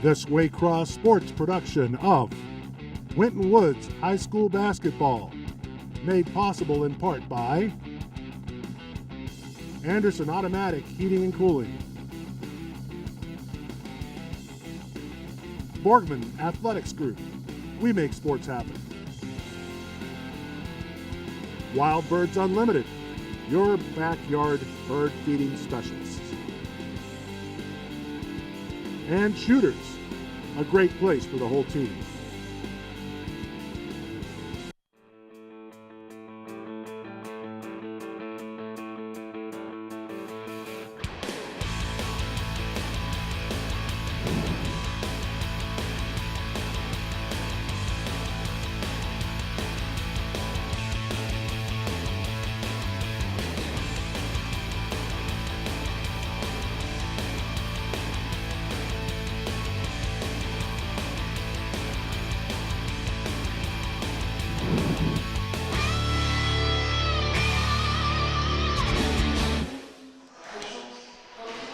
This Waycross Sports production of Winton Woods High School Basketball, made possible in part by Anderson Automatic Heating and Cooling, Borgman Athletics Group, we make sports happen. Wild Birds Unlimited, your backyard bird feeding specialists. And Shooters, a great place for the whole team.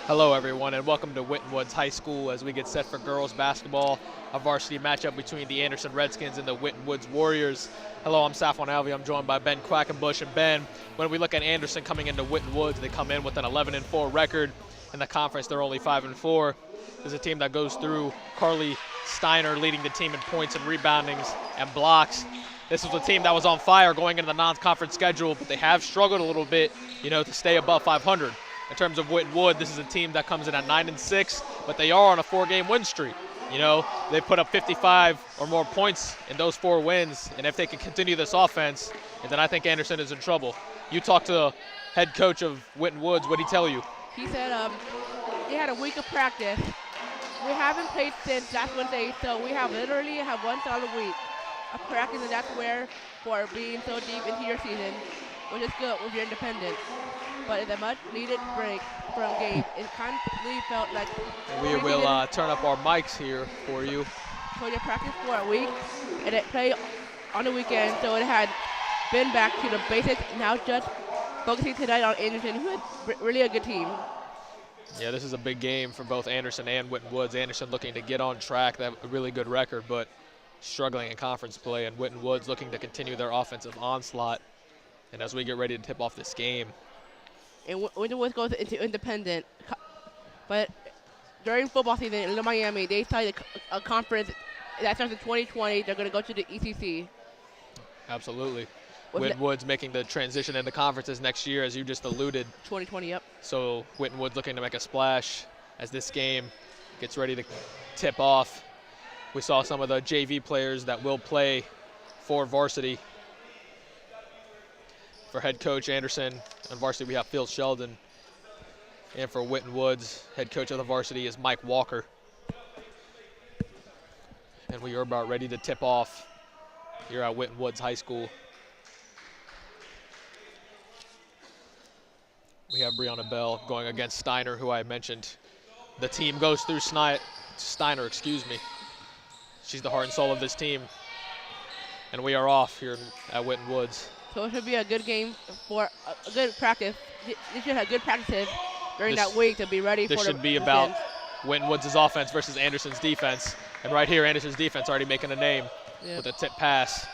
Hello everyone and welcome to Winton Woods High School as we get set for girls basketball, a varsity matchup between the Anderson Redskins and the Winton Woods Warriors. Hello, I'm Safwan Alvey. I'm joined by Ben Quackenbush. And Ben, when we look at Anderson coming into Winton Woods, they come in with an 11-4 record. In the conference, they're only 5-4. There's a team that goes through Carly Steiner leading the team in points and reboundings and blocks. This was a team that was on fire going into the non-conference schedule, but they have struggled a little bit, to stay above 500. In terms of Winton Woods, this is a team that comes in at 9-6, but they are on a 4-game win streak. They put up 55 or more points in those 4 wins, and if they can continue this offense, then I think Anderson is in trouble. You talked to the head coach of Winton Woods. What did he tell you? He said they had a week of practice. We haven't played since last Wednesday, so we literally have one solid week of practice, and that's where for being so deep into your season, which is good if you're independent. But it's a much-needed break from game. It kind of felt like we will turn up our mics here for you. So they practiced for a week, and it played on the weekend, so it had been back to the basics. Now just focusing tonight on Anderson, who is really a good team. Yeah, this is a big game for both Anderson and Winton Woods. Anderson looking to get on track, they have a really good record, but struggling in conference play, and Winton Woods looking to continue their offensive onslaught. And as we get ready to tip off this game, and Winton Woods goes into independent. But during football season in Miami, they started a conference that starts in 2020. They're going to go to the ECC. Absolutely. Winton Woods making the transition into conferences next year, as you just alluded. 2020, yep. So Winton Woods looking to make a splash as this game gets ready to tip off. We saw some of the JV players that will play for Varsity. For head coach Anderson, on Varsity we have Phil Sheldon. And for Winton Woods, head coach of the Varsity is Mike Walker. And we are about ready to tip off here at Winton Woods High School. We have Brianna Bell going against Steiner, who I mentioned. The team goes through Steiner, She's the heart and soul of this team. And we are off here at Winton Woods. So it should be a good game for a good practice. They should have good practices during that week to be ready for the This should be about Winton Woods' offense versus Anderson's defense. And right here, Anderson's defense already making a name with a tip pass.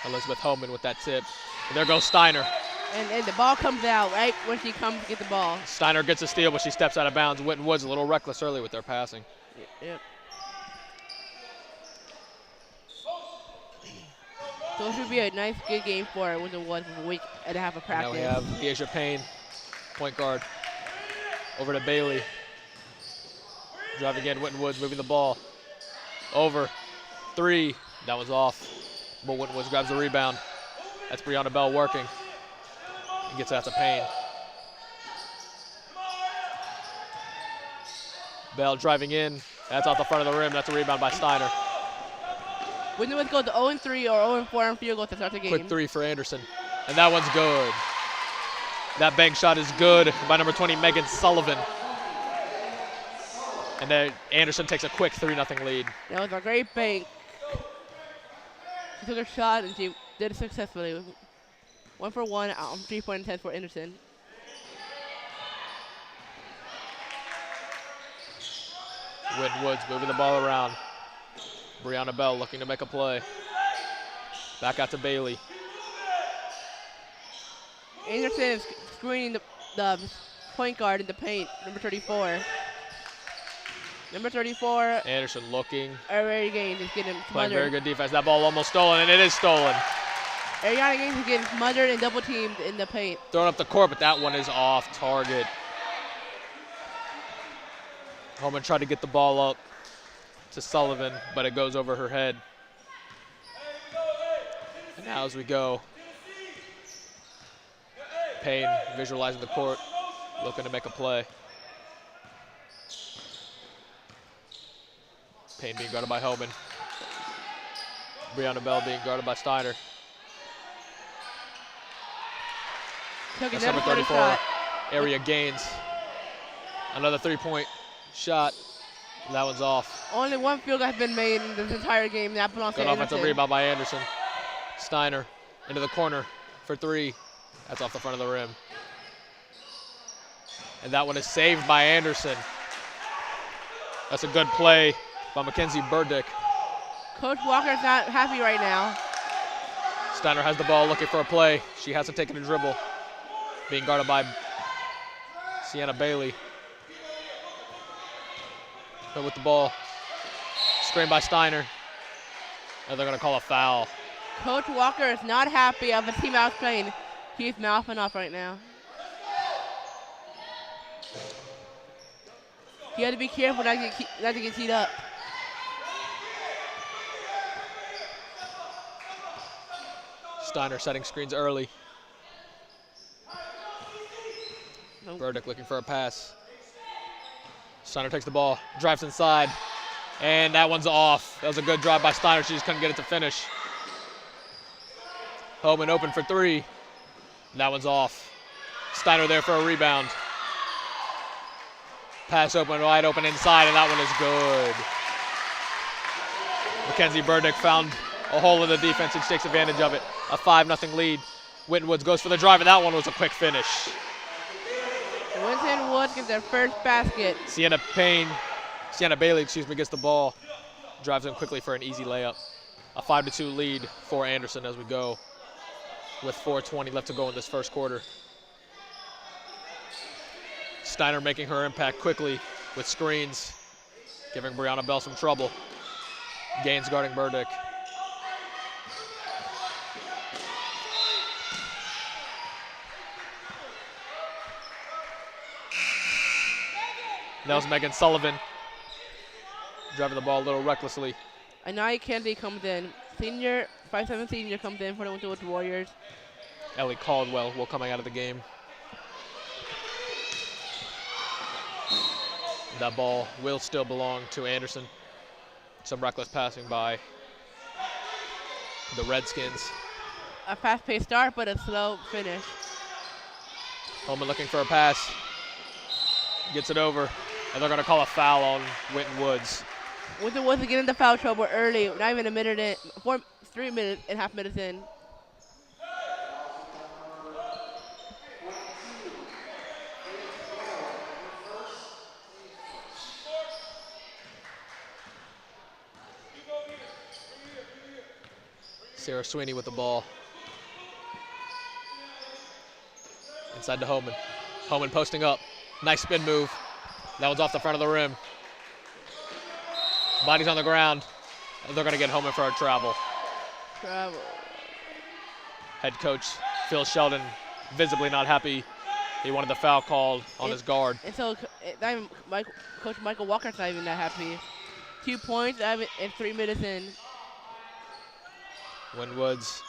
Elizabeth Homan with that tip. And there goes Steiner. And the ball comes out right when she comes to get the ball. Steiner gets a steal, but she steps out of bounds. Winton Woods a little reckless early with their passing. Yep. So it should be a nice, good game for Winton Woods with a week and a half of practice. Now we have Deja Payne, point guard. Over to Bailey. Driving in, Winton Woods moving the ball. Over, 3, that was off. But Winton Woods grabs the rebound. That's Brianna Bell working. And gets that to Payne. Bell driving in, that's off the front of the rim. That's a rebound by Steiner. Winton Woods goes to 0-3 or 0-4 on field goal to start the game. Quick 3 for Anderson. And that one's good. That bank shot is good by number 20, Megan Sullivan. And then Anderson takes a quick 3-0 lead. That was a great bank. She took her shot and she did it successfully. 1 for 1 on 3-point attempt for Anderson. Winton Woods moving the ball around. Brianna Bell looking to make a play. Back out to Bailey. Anderson is screening the point guard in the paint, number 34. Number 34. Anderson looking. Ariana Gaines is getting Playing smothered. very good defense. That ball almost stolen, and it is stolen. Ariana Gaines is getting smothered and double teamed in the paint. Throwing up the court, but that one is off target. Holman tried to get the ball up to Sullivan, but it goes over her head. And now as we go, Payne visualizing the court, looking to make a play. Payne being guarded by Holman. Brianna Bell being guarded by Steiner. That's number 34, Area Gaines. Another three-point shot. That one's off. Only one field goal has been made in this entire game. That belongs to Good Anderson. offensive rebound by Anderson. Steiner into the corner for three. That's off the front of the rim. And that one is saved by Anderson. That's a good play by Mackenzie Burdick. Coach Walker's not happy right now. Steiner has the ball looking for a play. She hasn't taken a dribble. Being guarded by Sienna Bailey. But with the ball, screened by Steiner. And they're going to call a foul. Coach Walker is not happy of the team out playing. He's mouthing off right now. You have to be careful not to get teed up. Steiner setting screens early. Nope. Burdick looking for a pass. Steiner takes the ball, drives inside, and that one's off. That was a good drive by Steiner. She just couldn't get it to finish. Holman open for three. That one's off. Steiner there for a rebound. Pass open, wide open inside, and that one is good. Mackenzie Burdick found a hole in the defense and she takes advantage of it. A 5-0 lead. Winton Woods goes for the drive, and that one was a quick finish. Winton Woods gets their first basket. Sienna Bailey, gets the ball. Drives in quickly for an easy layup. A 5-2 lead for Anderson as we go with 4:20 left to go in this first quarter. Steiner making her impact quickly with screens, giving Brianna Bell some trouble. Gaines guarding Burdick. That was Megan Sullivan, driving the ball a little recklessly. Anaya Kennedy comes in. 5'7" senior comes in for the Winton Woods Warriors. Ellie Caldwell will coming out of the game. That ball will still belong to Anderson. Some reckless passing by the Redskins. A fast-paced start, but a slow finish. Holman looking for a pass. Gets it over, and they're going to call a foul on Winton Woods. Winton Woods getting into foul trouble early, not even a minute in, 3 minutes and half minutes in. Sarah Sweeney with the ball. Inside to Holman. Holman posting up. Nice spin move. That one's off the front of the rim. Body's on the ground. They're going to get Holman for a travel. Head coach Phil Sheldon visibly not happy. He wanted the foul called on his guard. And so Coach Michael Walker's not even that happy. 2 points and 3 minutes in. Winton Woods,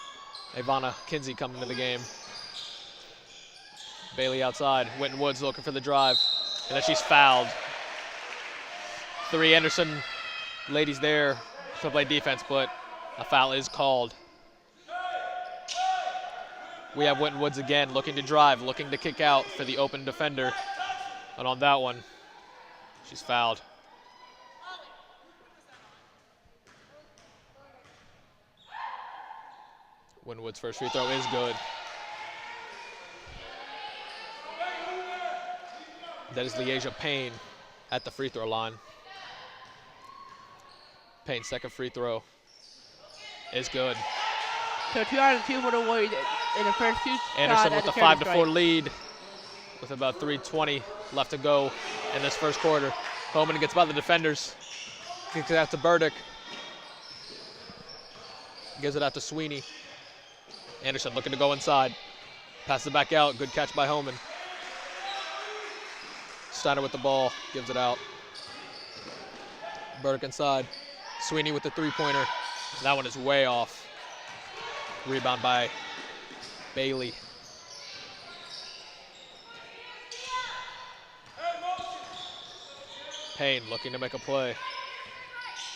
Ivana Kinsey coming to the game. Bailey outside. Winton Woods looking for the drive. And then she's fouled. 3 Anderson ladies there to play defense, but a foul is called. We have Winton Woods again looking to drive, looking to kick out for the open defender. And on that one, she's fouled. Winton Woods' first free throw is good. That is Leasia Payne at the free throw line. Payne's second free throw is good. So 2 out of 2 for the Warriors in the first 2 Anderson shots with the at 5-4 lead with about 3:20 left to go in this first quarter. Holman gets by the defenders. Kicks it out to Burdick. Gives it out to Sweeney. Anderson looking to go inside. Passes it back out. Good catch by Holman. Steiner with the ball. Gives it out. Burdick inside. Sweeney with the three-pointer. That one is way off. Rebound by Bailey. Payne looking to make a play.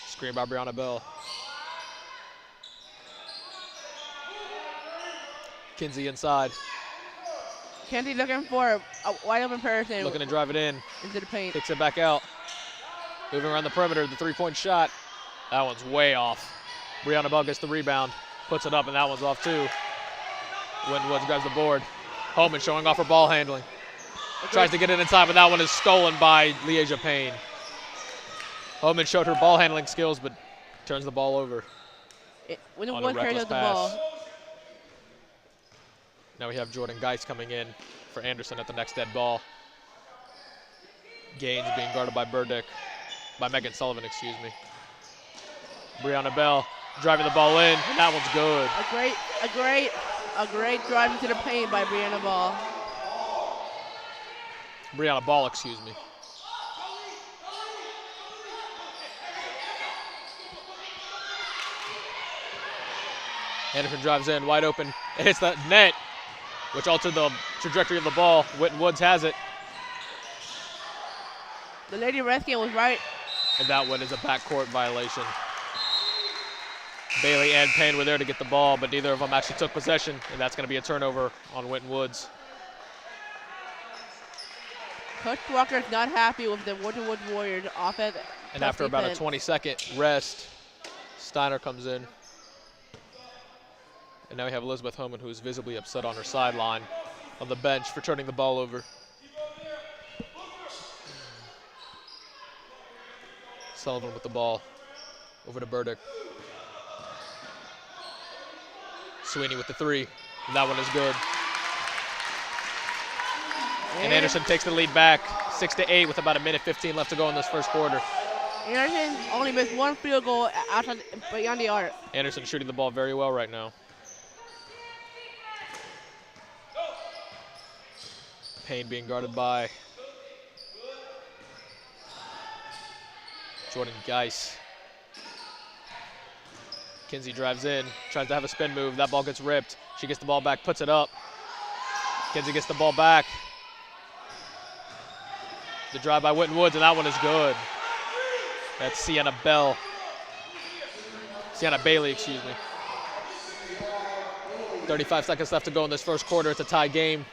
Screen by Brianna Bell. Kinsey inside. Kinsey looking for a wide open person. Looking to drive it in. Into the paint. Kicks it back out. Moving around the perimeter, the three-point shot. That one's way off. Brianna Bell gets the rebound. Puts it up, and that one's off too. Winton Woods grabs the board. Holman showing off her ball handling. Tries to get it inside, but that one is stolen by Leasia Payne. Holman showed her ball handling skills, but turns the ball over. Winton on a Woods carries reckless out the pass. ball. Now we have Jordan Geis coming in for Anderson at the next dead ball. Gaines being guarded by Megan Sullivan, excuse me. Brianna Bell driving the ball in, and that one's good. A great drive into the paint by Brianna Ball. Brianna Ball, excuse me. Anderson drives in, wide open. It hits the net, which altered the trajectory of the ball. Winton Woods has it. The Lady Redskin was right. And that one is a backcourt violation. Bailey and Payne were there to get the ball, but neither of them actually took possession, and that's going to be a turnover on Winton Woods. Coach Walker's not happy with the Winton Woods Warriors offense. And after about a 20-second rest, Steiner comes in. And now we have Elizabeth Holman, who's visibly upset on her sideline on the bench for turning the ball over. Sullivan with the ball over to Burdick. Sweeney with the three. And that one is good. And Anderson takes the lead back, 6-8 with about 1:15 left to go in this first quarter. Anderson only missed one field goal outside beyond the arc. Anderson shooting the ball very well right now. Payne being guarded by Jordan Geis. Kinsey drives in, tries to have a spin move. That ball gets ripped. She gets the ball back, puts it up. Kinsey gets the ball back. The drive by Winton Woods, and that one is good. That's Sienna Bailey, excuse me. 35 seconds left to go in this first quarter. It's a tie game.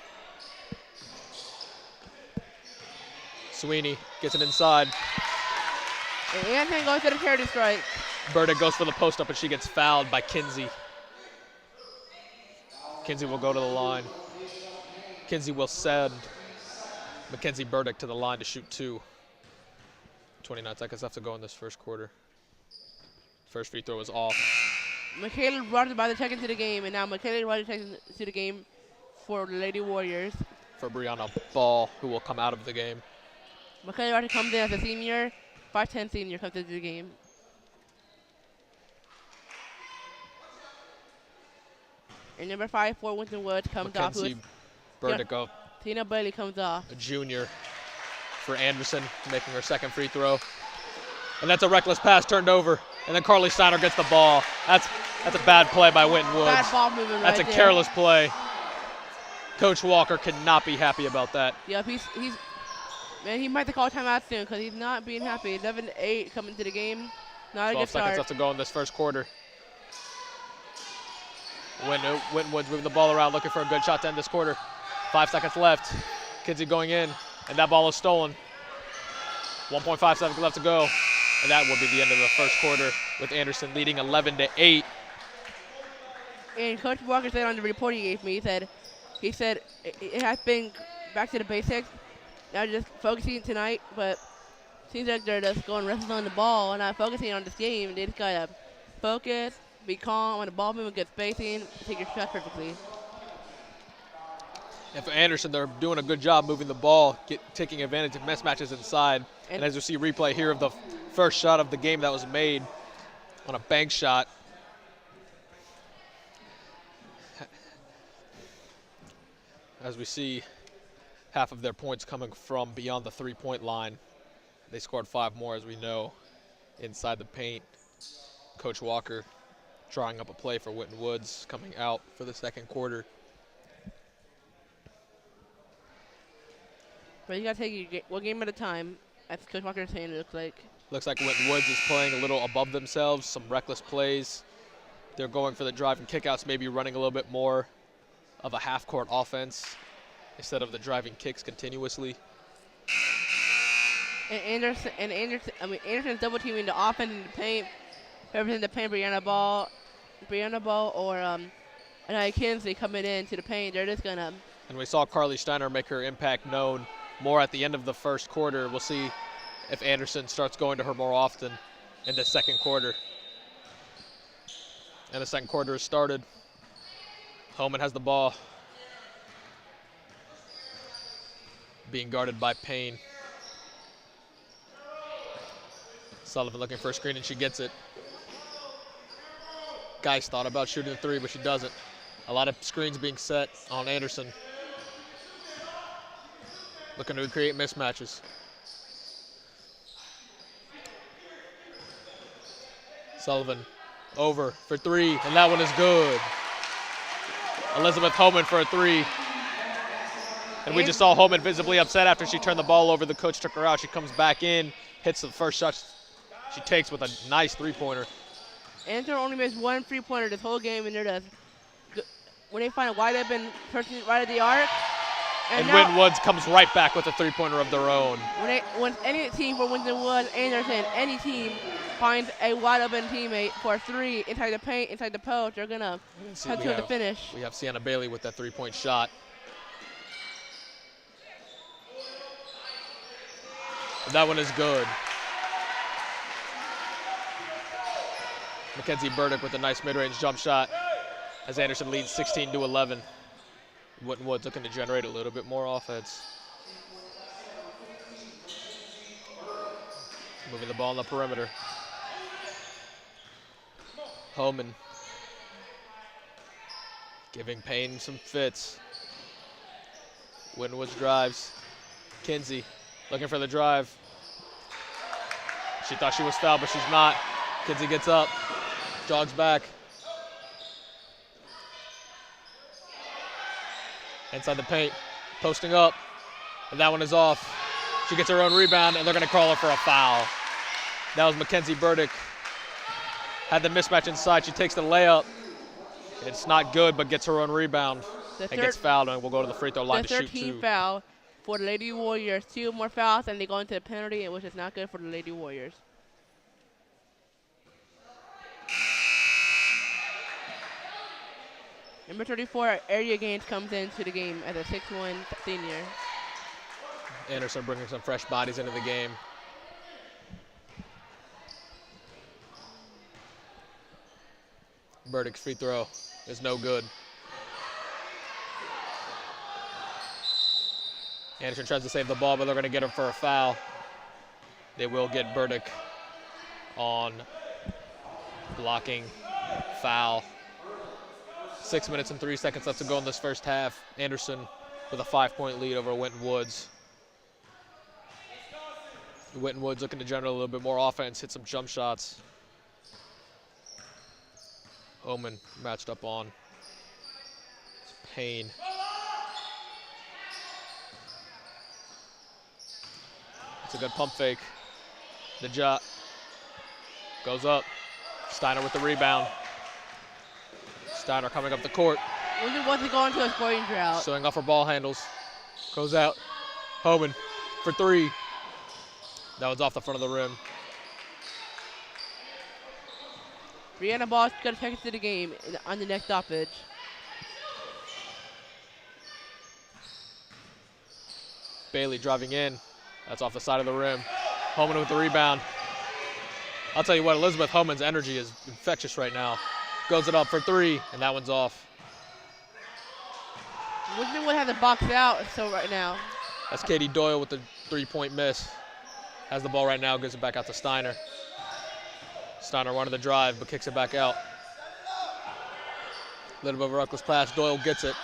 Sweeney gets it inside. And Anderson goes to the charity strike. Burdick goes for the post-up, and she gets fouled by Kinsey. Kinsey will go to the line. Kinsey will send Mackenzie Burdick to the line to shoot two. 29 seconds left to go in this first quarter. First free throw is off. Michaela Rogers by the check into the game, and now Michaela Rogers checks into the game for the Lady Warriors. For Brianna Ball, who will come out of the game. Michaela Rogers comes in as a senior, 5'10" senior comes into the game. And number 5 for Winton Woods comes off. Mackenzie Burdick, Tina Bailey comes off. a junior for Anderson, making her second free throw. And that's a reckless pass turned over. And then Carly Steiner gets the ball. That's a bad play by Winton Woods. Bad ball movement That's right a there. careless play. Coach Walker cannot be happy about that. Yep, man, he might have to call timeout soon because he's not being happy. 11-8 coming to the game. Not a 12 good seconds start. left to go in this first quarter. Winton Woods moving the ball around, looking for a good shot to end this quarter. 5 seconds left. Kinsey going in, and that ball is stolen. 1.5 seconds left to go, and that will be the end of the first quarter with Anderson leading 11-8. And Coach Walker said on the report he gave me, he said it has been back to the basics. Not just focusing tonight, but seems like they're just going restless on the ball and not focusing on this game. They just gotta focus, be calm when the ball movement, get spacing, take your shot perfectly. And for Anderson, they're doing a good job moving the ball, taking advantage of mismatches inside. And as you see replay here of the first shot of the game that was made on a bank shot. As we see half of their points coming from beyond the three-point line. They scored 5 more, as we know, inside the paint. Coach Walker drawing up a play for Winton Woods coming out for the second quarter. But you gotta take one game at a time, as Coach Walker is saying. It looks like. Looks like Winton Woods is playing a little above themselves, some reckless plays. They're going for the drive and kickouts, maybe running a little bit more of a half-court offense instead of the driving kicks continuously. And Anderson's double teaming the offense in the paint. Whoever's in the paint, Brianna Ball, or Anaya Kinsley coming into the paint. They're just gonna. And we saw Carly Steiner make her impact known more at the end of the first quarter. We'll see if Anderson starts going to her more often in the second quarter. And the second quarter has started. Holman has the ball. Being guarded by Payne. Sullivan looking for a screen, and she gets it. Geis thought about shooting the 3, but she doesn't. A lot of screens being set on Anderson. Looking to create mismatches. Sullivan over for 3, and that one is good. Elizabeth Holman for a 3. And we just saw Holman visibly upset after she turned the ball over. The coach took her out. She comes back in, hits the first shot she takes with a nice three-pointer. Anderson only missed 1 3-pointer this whole game, and they're just when they find a wide open person right at the arc. And Winton Woods comes right back with a three-pointer of their own. When any team for Winton Woods, Anderson, any team finds a wide open teammate for a 3 inside the paint, inside the post, they're gonna head to the finish. We have Sienna Bailey with that three-point shot. That one is good. Mackenzie Burdick with a nice mid-range jump shot as Anderson leads 16-11. Winton Woods looking to generate a little bit more offense. Moving the ball on the perimeter. Holman giving Payne some fits. Winton Woods drives. Kinsey looking for the drive. She thought she was fouled, but she's not. Kinsey gets up, jogs back. Inside the paint, posting up, and that one is off. She gets her own rebound, and they're gonna call her for a foul. That was Mackenzie Burdick. Had the mismatch inside, she takes the layup. It's not good, but gets her own rebound and gets fouled, and we'll go to the free throw line to shoot 2. The 13th foul for the Lady Warriors. 2 more fouls, and they go into a penalty, which is not good for the Lady Warriors. Number 34, Area Gaines, comes into the game as a 6'1" senior. Anderson bringing some fresh bodies into the game. Burdick's free throw is no good. Anderson tries to save the ball, but they're going to get him for a foul. They will get Burdick on blocking foul. 6 minutes and 3 seconds left to go in this first half. Anderson with a 5-point lead over Winton Woods. Winton Woods looking to generate a little bit more offense, hit some jump shots. Holman matched up on Payne. It's a good pump fake. The jump goes up. Steiner with the rebound. Steiner coming up the court. Winton wasn't going to a scoring drought. Showing off her ball handles. Goes out. Holman for 3. That was off the front of the rim. Brianna Ball's going to check into the game on the next stoppage. Bailey driving in. That's off the side of the rim. Homan with the rebound. I'll tell you what, Elizabeth Homan's energy is infectious right now. Goes it up for 3, and that one's off. Winton would have the box out, so right now. That's Katie Doyle with the 3-point miss. Has the ball right now, gives it back out to Steiner. Steiner running the drive, but kicks it back out. A little bit of a reckless pass. Doyle gets it.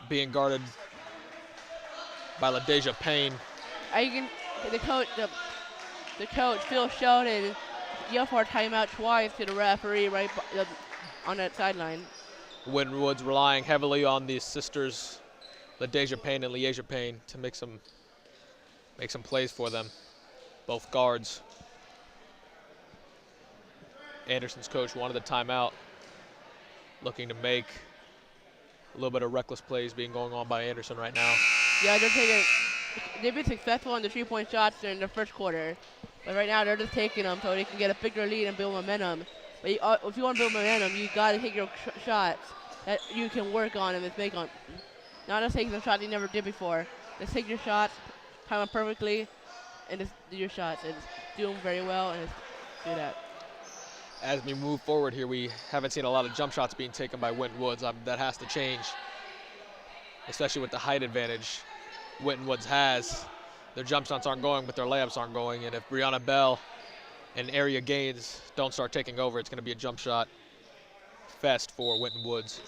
Being guarded by LaDeja Payne. The coach, Phil Sheldon, yelled for a timeout twice to the referee right on that sideline. Winton Woods relying heavily on the sisters, LaDeja Payne and Leasia Payne, to make some plays for them. Both guards. Anderson's coach wanted the timeout, looking to make a little bit of reckless plays being going on by Anderson right now. Yeah, they've been successful on the 3-point shots during the first quarter, but right now they're just taking them so they can get a bigger lead and build momentum. But if you want to build momentum, you got to take your shots that you can work on and make on. Not just taking the shots you never did before. Just take your shots, time them perfectly, and just do your shots and just do them very well and just do that. As we move forward here, we haven't seen a lot of jump shots being taken by Winton Woods. That has to change, especially with the height advantage Winton Woods has. Their jump shots aren't going, but their layups aren't going. And if Brianna Bell and Area Gaines don't start taking over, it's going to be a jump shot fest for Winton Woods.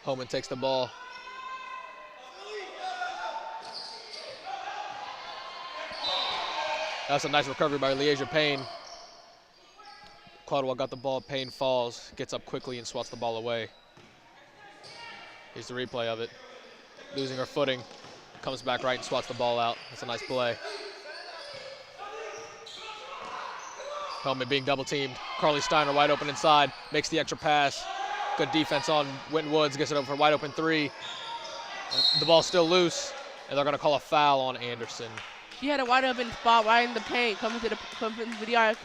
Homan takes the ball. That's a nice recovery by Leasia Payne. Caldwell got the ball, Payne falls, gets up quickly and swats the ball away. Here's the replay of it. Losing her footing, comes back right and swats the ball out. That's a nice play. Hellman being double teamed. Carly Steiner wide open inside, makes the extra pass. Good defense on Winton Woods, gets it over for a wide open 3. The ball's still loose, and they're gonna call a foul on Anderson. She had a wide open spot right in the paint, coming to the arc.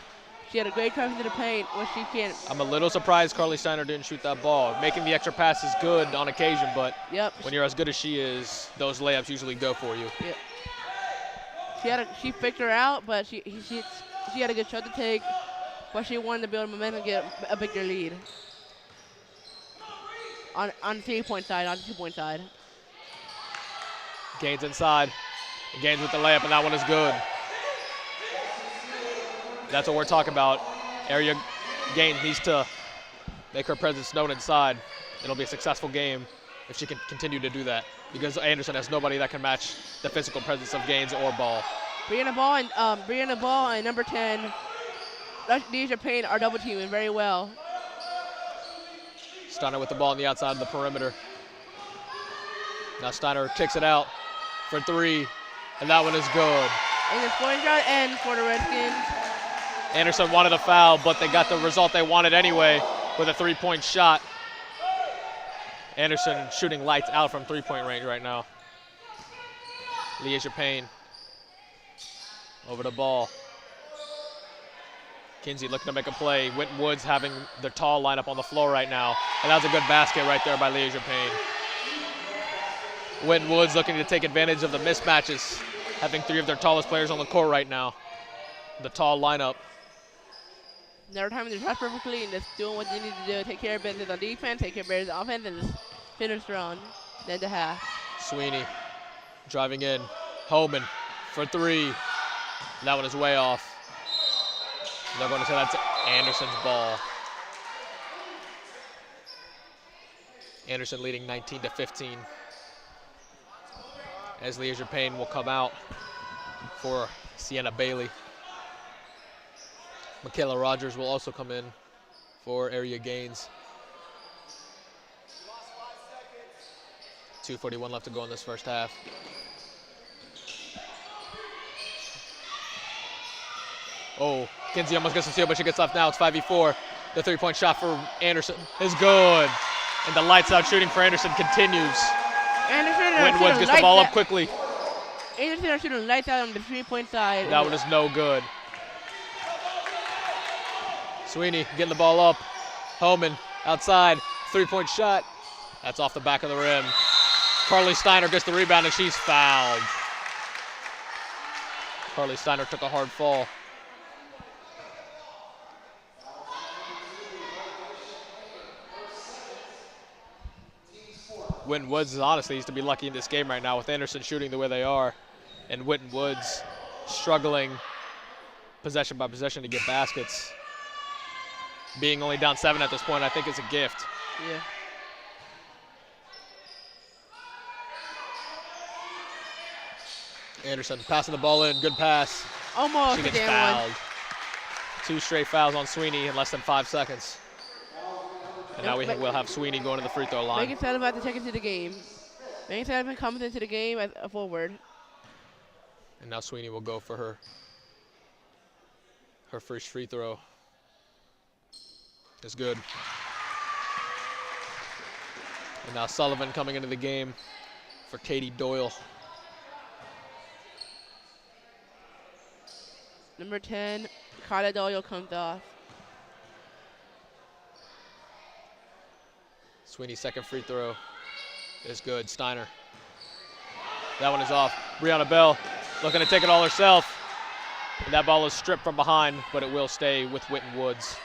She had a great drive into the paint, which she can't. I'm a little surprised Carly Steiner didn't shoot that ball. Making the extra pass is good on occasion, but when you're as good as she is, those layups usually go for you. Yep. She faked her out, but she had a good shot to take, but she wanted to build momentum and get a bigger lead. On the 3-point side, on the 2-point side. Gaines inside. Gaines with the layup, and that one is good. That's what we're talking about. Area Gaines needs to make her presence known inside. It'll be a successful game if she can continue to do that, because Anderson has nobody that can match the physical presence of Gaines or Ball. Brianna Ball and number 10, Leasia Payne are double teaming very well. Steiner with the ball on the outside of the perimeter. Now Steiner kicks it out for 3, and that one is good. And the scoring shot ends for the Redskins. Anderson wanted a foul, but they got the result they wanted anyway with a 3-point shot. Anderson shooting lights out from 3-point range right now. Leasia Payne over the ball. Kinsey looking to make a play. Winton Woods having their tall lineup on the floor right now. And that was a good basket right there by Leasia Payne. Winton Woods looking to take advantage of the mismatches, having 3 of their tallest players on the court right now. The tall lineup. They're timing their shots perfectly and just doing what they need to do. Take care of business on defense, take care of business on offense, and just finish strong. Then the half. Sweeney driving in. Homan for 3. That one is way off. They're going to say that's Anderson's ball. Anderson leading 19-15. As Leasia Payne will come out for Sienna Bailey. Michaela Rogers will also come in for Area Gaines. 2:41 left to go in this first half. Oh, Kinsey almost gets a steal, but she gets left now. It's 5v4. The 3-point shot for Anderson is good. And the lights out shooting for Anderson continues. Winton Woods gets the ball up quickly. Anderson are shooting lights out on the 3-point side. That one is no good. Sweeney getting the ball up. Homan outside. 3-point shot. That's off the back of the rim. Carly Steiner gets the rebound and she's fouled. Carly Steiner took a hard fall. Winton Woods honestly needs to be lucky in this game right now with Anderson shooting the way they are and Winton Woods struggling possession by possession to get baskets. Being only down 7 at this point, I think is a gift. Yeah. Anderson passing the ball in, good pass. Almost She a gets damn fouled. one. 2 straight fouls on Sweeney in less than 5 seconds. And now we'll have Sweeney going to the free throw line. Megan Sullivan about to check into the game. Megan Sullivan comes into the game as a forward. And now Sweeney will go for her first free throw. It's good. And now Sullivan coming into the game for Katie Doyle. Number 10, Kyla Doyle comes off. Sweeney's second free throw is good. Steiner. That one is off. Brianna Bell looking to take it all herself. And that ball is stripped from behind, but it will stay with Winton Woods.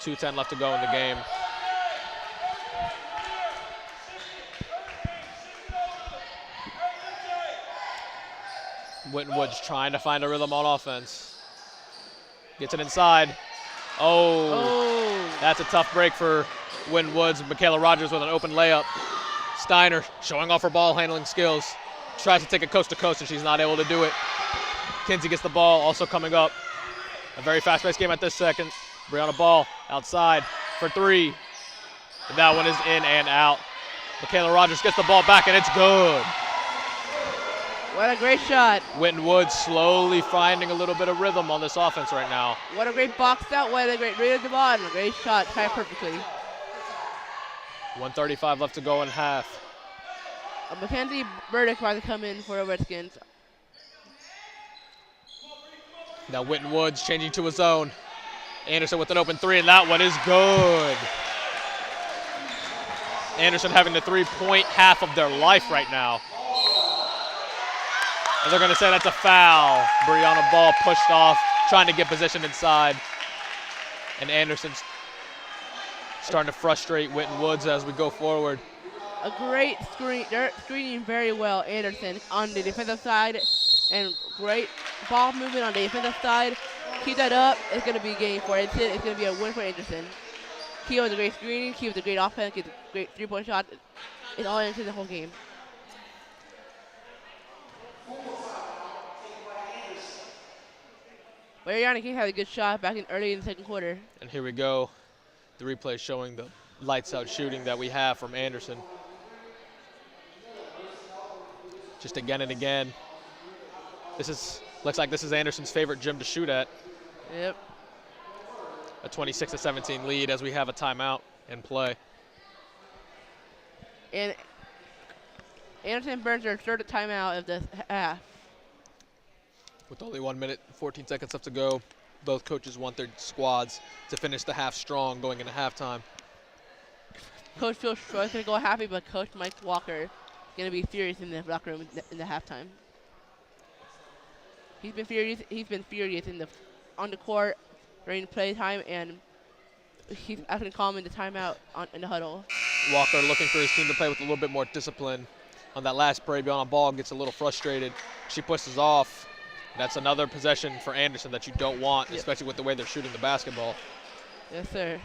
2:10 left to go in the game. Winton Woods trying to find a rhythm on offense. Gets it inside. Oh. That's a tough break for Winton Woods. Michaela Rogers with an open layup. Steiner showing off her ball handling skills. Tries to take it coast to coast and she's not able to do it. Kinsey gets the ball, also coming up. A very fast-paced game at this second. Brianna Ball outside for 3. And that one is in and out. Michaela Rogers gets the ball back and it's good. What a great shot. Winton Woods slowly finding a little bit of rhythm on this offense right now. What a great box out. What a great read at the ball. And a great shot. Timed perfectly. 1:35 left to go in half. Mackenzie Burdick about to come in for the Redskins. Now Winton Woods changing to his own. Anderson with an open 3, and that one is good. Anderson having the 3-point half of their life right now. And they're going to say that's a foul. Brianna Ball pushed off, trying to get position inside. And Anderson's starting to frustrate Winton Woods as we go forward. A great screen. They're screening very well, Anderson, on the defensive side. And great ball movement on the defensive side. Keep that up. It's going to be a game for it. It's going to be a win for Anderson. Key with a great screening. Key with a great offense. Gets a great 3-point shot. It's all into the whole game. But Ariana King had a good shot back in early in the second quarter. And here we go. The replay showing the lights out shooting that we have from Anderson. Just again and again. Looks like this is Anderson's favorite gym to shoot at. Yep. A 26-17 lead as we have a timeout in play. And Anderson burns their third timeout of the half. With only 1 minute, 14 seconds left to go, both coaches want their squads to finish the half strong going into halftime. Coach Phil Stroy's going to go happy, but Coach Mike Walker is going to be furious in the locker room in the halftime. He's been furious. He's been furious on the court during play time, and he's asking to call him in the timeout in the huddle. Walker looking for his team to play with a little bit more discipline. On that last play, Brianna Ball gets a little frustrated. She pushes off. That's another possession for Anderson that you don't want, especially with the way they're shooting the basketball. Yes, sir.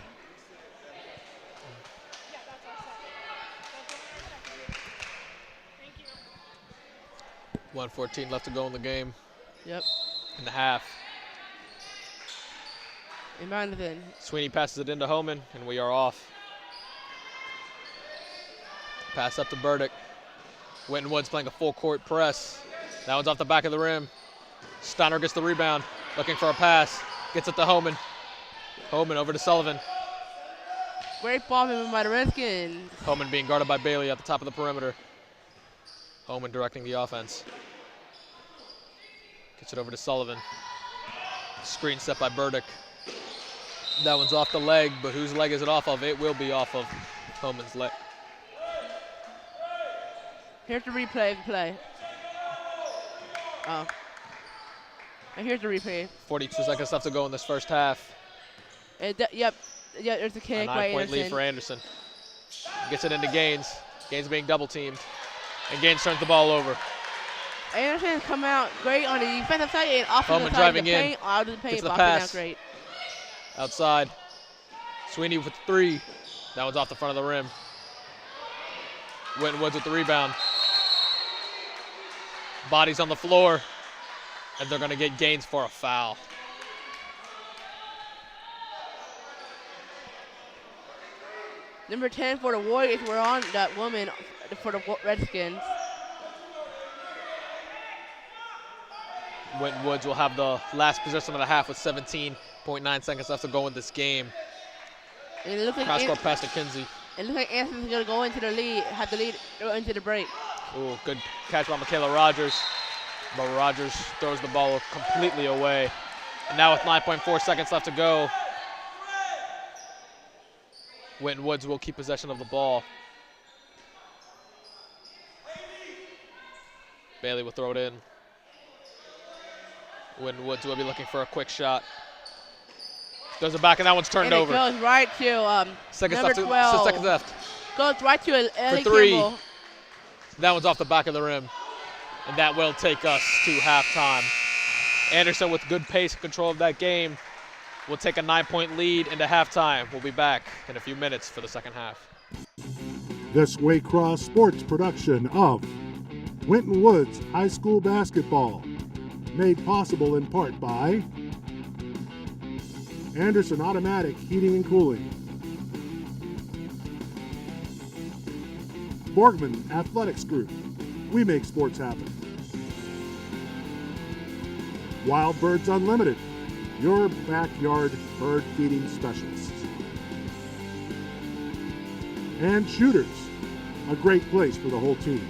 Thank you. 1:14 left to go in the game. Yep. In the half. Inbound then. Sweeney passes it into Homan, and we are off. Pass up to Burdick. Winton Woods playing a full court press. That one's off the back of the rim. Steiner gets the rebound, looking for a pass. Gets it to Homan. Homan over to Sullivan. Great ball movement by the Redskins. Homan being guarded by Bailey at the top of the perimeter. Homan directing the offense. Gets it over to Sullivan. Screen set by Burdick. That one's off the leg, but whose leg is it off of? It will be off of Homan's leg. Here's the replay of the play. Oh. And here's the replay. 42 seconds left to go in this first half. Yep. Yeah, there's a kick A by 9-point Anderson. lead for Anderson. Gets it into Gaines. Gaines being double teamed. And Gaines turns the ball over. Anderson come out great on the defensive side and offensive Bowman side. driving the in. paint, out of the paint, Gets the boxing out pass. great. Outside. Sweeney with 3. That one's off the front of the rim. Winton Woods with the rebound. Bodies on the floor. And they're going to get Gaines for a foul. Number 10 for the Warriors, we're on that woman for the Redskins. Winton Woods will have the last possession of the half with 17.9 seconds left to go in this game. And it looks like Cross court pass to Kinsey. It looks like Anderson's going to go into the lead, have the lead go into the break. Ooh, good catch by Michaela Rogers. But Rogers throws the ball completely away. And now with 9.4 seconds left to go, Winton Woods will keep possession of the ball. Bailey will throw it in. Winton Woods will be looking for a quick shot. Goes it back, and that one's turned over. And it goes right to Seconds number left 12. Seconds left. Goes right to Ellie For 3. Kimball. That one's off the back of the rim. And that will take us to halftime. Anderson with good pace and control of that game will take a 9-point lead into halftime. We'll be back in a few minutes for the second half. This Waycross Sports production of Winton Woods High School Basketball, made possible in part by Anderson Automatic Heating and Cooling, Borgman Athletics Group, we make sports happen. Wild Birds Unlimited, your backyard bird feeding specialists. And Shooters, a great place for the whole team.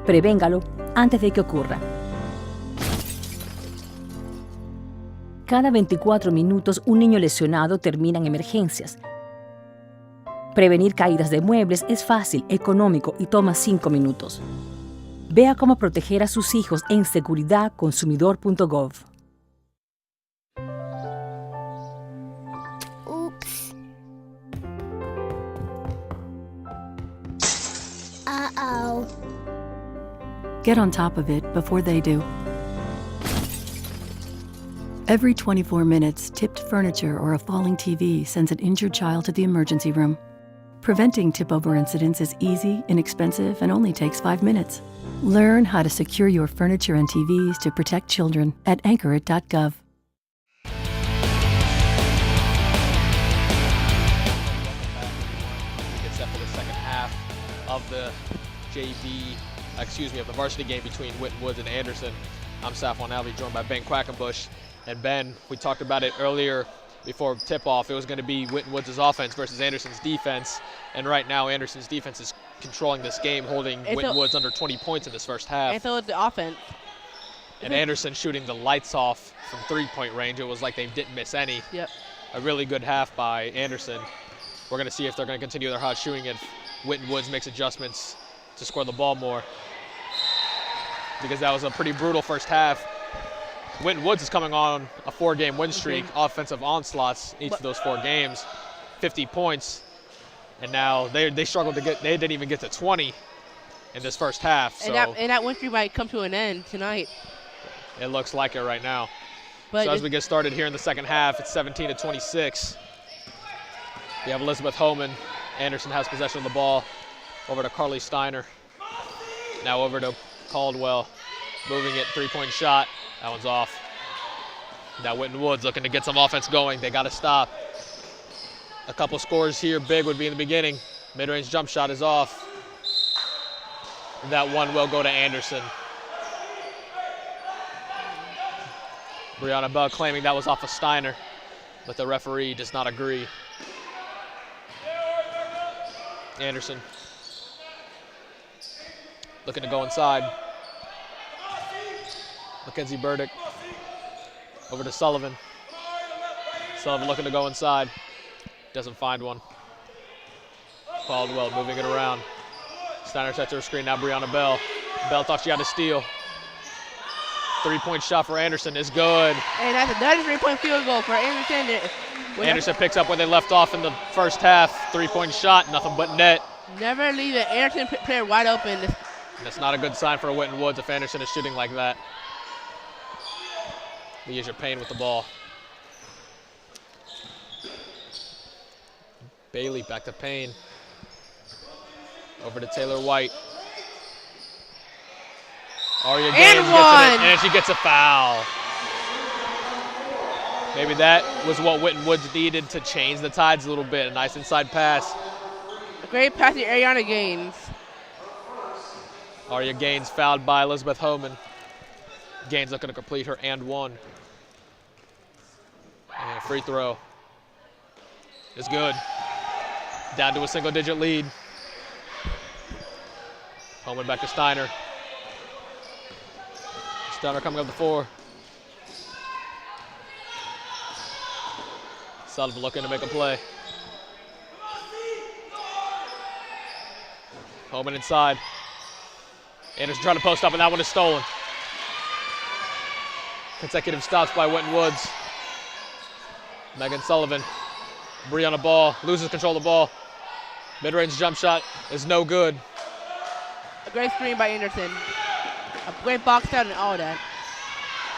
Prevéngalo antes de que ocurra. Cada 24 minutos un niño lesionado termina en emergencias. Prevenir caídas de muebles es fácil, económico y toma 5 minutos. Vea cómo proteger a sus hijos en seguridadconsumidor.gov. Oops. Uh-oh. Get on top of it before they do. Every 24 minutes, tipped furniture or a falling TV sends an injured child to the emergency room. Preventing tip-over incidents is easy, inexpensive, and only takes 5 minutes. Learn how to secure your furniture and TVs to protect children at anchorit.gov. We get set for the second half of the of the varsity game between Winton Woods and Anderson. I'm Safwan Alvey, joined by Ben Quackenbush. And Ben, we talked about it earlier before tip-off. It was going to be Winton Woods' offense versus Anderson's defense. And right now, Anderson's defense is controlling this game, holding Winton Woods under 20 points in this first half. And so is the offense. And Anderson shooting the lights off from three-point range. It was like they didn't miss any. Yep. A really good half by Anderson. We're going to see if they're going to continue their hot shooting if Winton Woods makes adjustments to score the ball more. Because that was a pretty brutal first half. Winton Woods is coming on a 4-game win streak, offensive onslaughts each of those 4 games, 50 points. And now they struggled to get, they didn't even get to 20 in this first half. So And that win streak might come to an end tonight. It looks like it right now. But so as we get started here in the second half, it's 17-26. We have Elizabeth Homan. Anderson has possession of the ball. Over to Carly Steiner. Now over to Caldwell. Moving it, 3-point shot. That one's off. Now Winton Woods looking to get some offense going. They got to stop. A couple scores here big would be in the beginning. Mid-range jump shot is off. And that one will go to Anderson. Brianna Bell claiming that was off of Steiner, but the referee does not agree. Anderson looking to go inside. Mackenzie Burdick over to Sullivan. Sullivan looking to go inside. Doesn't find one. Caldwell moving it around. Steiner sets her screen, now Brianna Bell. Bell thought she had a steal. 3-point shot for Anderson is good. And that's another 3-point field goal for Anderson. Anderson picks up where they left off in the first half. 3-point shot, nothing but net. Never leave it. Anderson player wide open. That's not a good sign for Winton Woods if Anderson is shooting like that. Leisure Payne with the ball. Bailey back to Payne. Over to Taylor White. Aria Gaines gets it, and she gets a foul. Maybe that was what Winton Woods needed to change the tides a little bit. A nice inside pass. A great pass to Ariana Gaines. Aria Gaines fouled by Elizabeth Homan. Gaines looking to complete her and one. And free throw is good. Down to a single-digit lead. Homan back to Steiner. Steiner coming up the floor. Sullivan looking to make a play. Homan inside. Anderson trying to post up, and that one is stolen. Consecutive stops by Winton Woods. Megan Sullivan. Brianna Ball loses control of the ball. Mid-range jump shot is no good. A great screen by Anderson. A great box out and all that.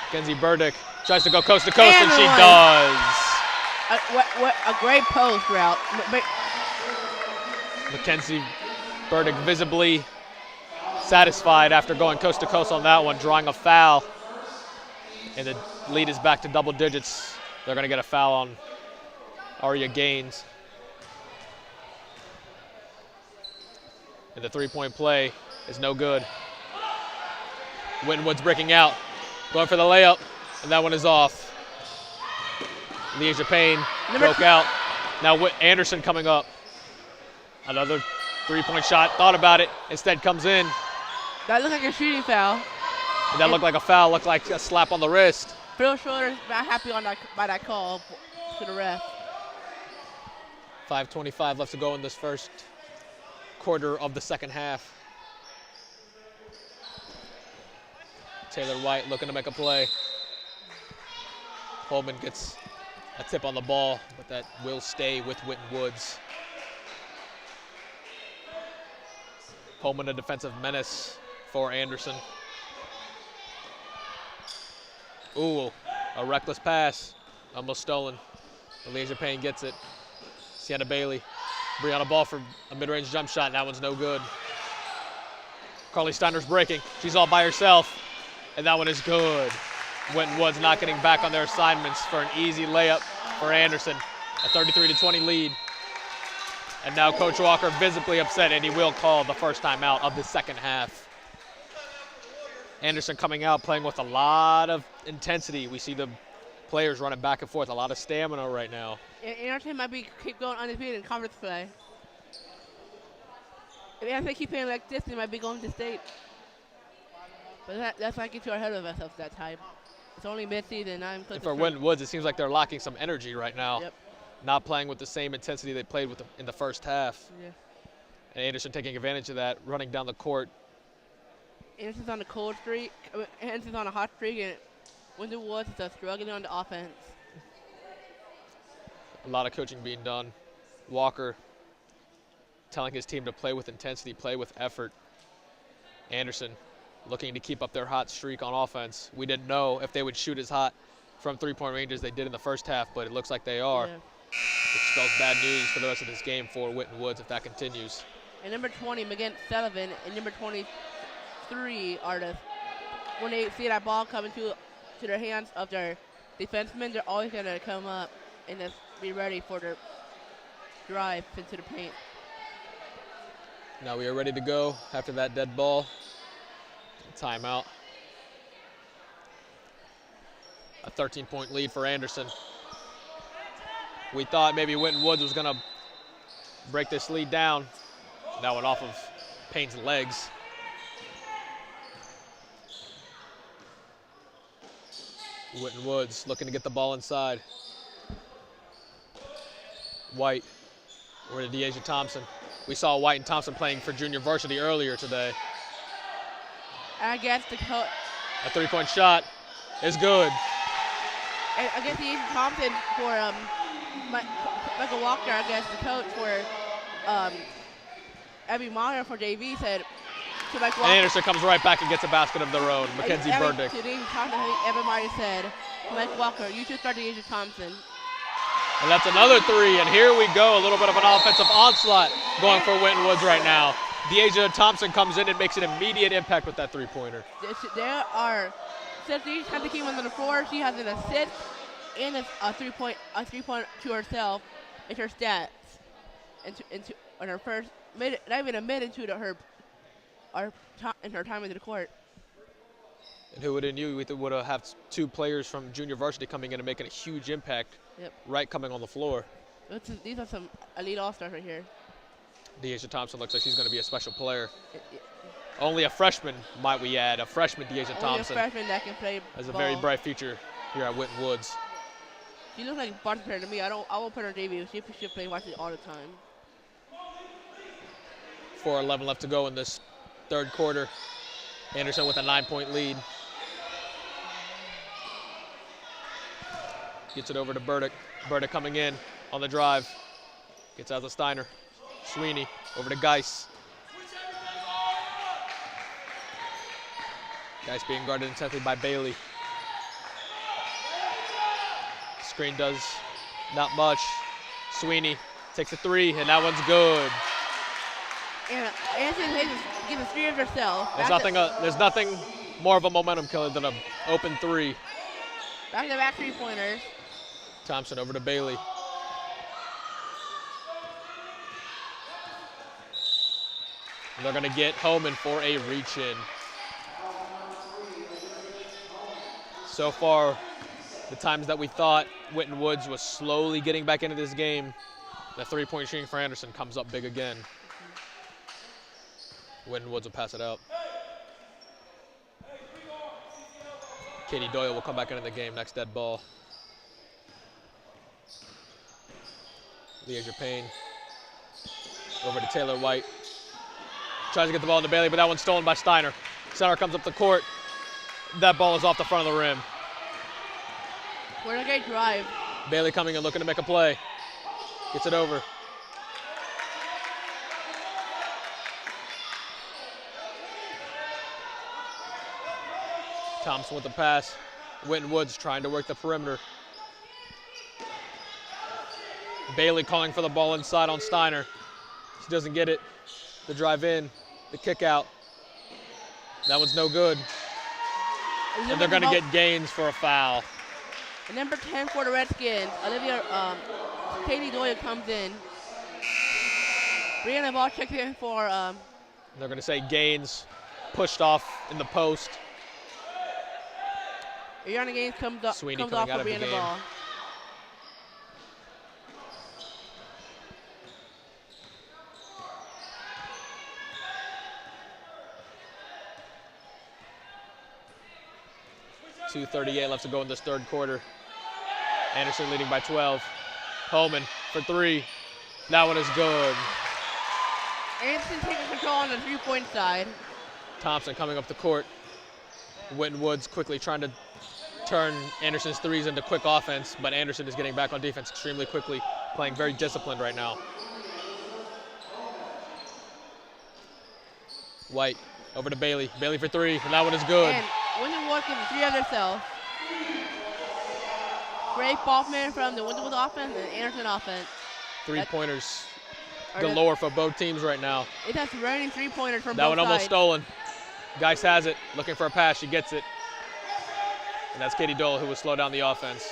Mackenzie Burdick tries to go coast to coast, and she does. A great post route. Mackenzie Burdick visibly satisfied after going coast to coast on that one, drawing a foul. And the lead is back to double digits. They're going to get a foul on Aria Gaines. And the three-point play is no good. Winton Woods breaking out, going for the layup, and that one is off. Leisure Payne broke out. Now Anderson coming up. Another three-point shot, thought about it, instead comes in. That looked like a shooting foul. And that looked like a foul, looked like a slap on the wrist. Phil Schroeder's not happy by that call to the ref. 5:25 left to go in this first quarter of the second half. Taylor White looking to make a play. Holman gets a tip on the ball, but that will stay with Winton Woods. Holman a defensive menace for Anderson. Ooh, a reckless pass, almost stolen. Leisure Payne gets it. Sienna Bailey, Brianna Ball for a mid-range jump shot, and that one's no good. Carly Steiner's breaking, she's all by herself, and that one is good. Winton Woods not getting back on their assignments for an easy layup for Anderson. A 33-20 lead. And now Coach Walker visibly upset, and he will call the first time out of the second half. Anderson coming out playing with a lot of intensity. We see the players running back and forth, a lot of stamina right now. Anderson might keep going undefeated in conference play. If they keep playing like this, they might be going to state. But let's not get too ahead of ourselves that time. It's only mid-season. And for Winton Woods, it seems like they're lacking some energy right now. Yep. Not playing with the same intensity they played with in the first half. Yeah. And Anderson taking advantage of that, running down the court. Anderson's on a cold streak. Anderson's on a hot streak, and Winton Woods is struggling on the offense. A lot of coaching being done. Walker telling his team to play with intensity, play with effort. Anderson looking to keep up their hot streak on offense. We didn't know if they would shoot as hot from three-point range as they did in the first half, but it looks like they are. Yeah. Which spells bad news for the rest of this game for Winton Woods if that continues. And number 20, Megan Sullivan, and number 23, Artist. When they see that ball coming to their hands of their defensemen, they're always going to come up and just be ready for their drive into the paint. Now we are ready to go after that dead ball. Timeout. A 13-point lead for Anderson. We thought maybe Winton Woods was going to break this lead down. That went off of Payne's legs. Winton Woods looking to get the ball inside. White over to Deasia Thompson. We saw White and Thompson playing for junior varsity earlier today. Against the coach. A three-point shot is good. Against Deasia Thompson for Michael Walker against the coach for Abby Meyer for JV said to Michael Walker. And Anderson comes right back and gets a basket of their own. Mackenzie Burdick. To Deasia Thompson, Abby Meyer said to Michael Walker, you should start Deasia Thompson. And that's another three, and here we go. A little bit of an offensive onslaught going for Winton Woods right now. Deasia Thompson comes in and makes an immediate impact with that three-pointer. Since Deasia Thompson came on the floor, she has an assist and a three-point to herself into her stats. On her first, not even a minute into her time into the court. And who would have knew we would have two players from junior varsity coming in and making a huge impact. Yep. Right coming on the floor. These are some elite all-stars right here. Deasia Thompson looks like she's going to be a special player. Only a freshman, might we add. A freshman, Deasia Thompson. Only a freshman that can play Has ball. a very bright future here at Winton Woods. She looks like a varsity player to me. I won't put her on JV. She should play varsity all the time. 4:11 left to go in this third quarter. Anderson with a 9-point lead. Gets it over to Burdick. Burdick coming in on the drive. Gets out to Steiner. Sweeney over to Geis. Geis being guarded intensely by Bailey. Screen does not much. Sweeney takes a three, and that one's good. And Anderson gives a three of herself. There's nothing more of a momentum killer than an open three. Back-to-back three-pointers. Thompson over to Bailey. And they're going to get Homan for a reach-in. So far, the times that we thought Winton Woods was slowly getting back into this game, the three-point shooting for Anderson comes up big again. Winton Woods will pass it out. Katie Doyle will come back into the game, next dead ball. Leasia Payne over to Taylor White. Tries to get the ball into Bailey, but that one's stolen by Steiner. Steiner comes up the court. That ball is off the front of the rim. We're going to get drive. Bailey coming in looking to make a play. Gets it over. Thompson with the pass. Winton Woods trying to work the perimeter. Bailey calling for the ball inside on Steiner. She doesn't get it. The drive in, the kick out. That one's no good. And they're going to get Gaines for a foul. And number 10 for the Redskins, Katie Doyle comes in. Brianna Ball checks in for. They're going to say Gaines pushed off in the post. Brianna Gaines comes off for Brianna Ball. .238 left to go in this third quarter. Anderson leading by 12. Homan for three. That one is good. Anderson taking control on the three-point side. Thompson coming up the court. Winton Woods quickly trying to turn Anderson's threes into quick offense, but Anderson is getting back on defense extremely quickly, playing very disciplined right now. White over to Bailey. Bailey for three, and that one is good. And Winton Woods gets a three of herself. Great ball man from the Winton Woods offense and Anderson offense. Three-pointers galore for both teams right now. It has raining three-pointers from both sides. That one almost stolen. Geis has it, looking for a pass. She gets it. And that's Katie Doyle who will slow down the offense.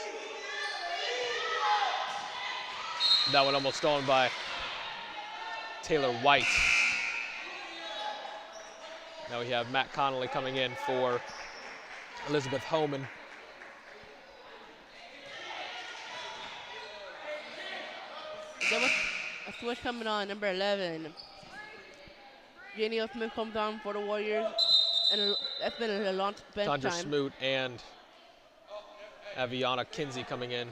That one almost stolen by Taylor White. Now we have Matt Connolly coming in for Elizabeth Homan. There was a switch coming on, number 11. Jenny Smith comes on for the Warriors, and that's been a long bench Tundra time. Smoot and Aviana Kinsey coming in.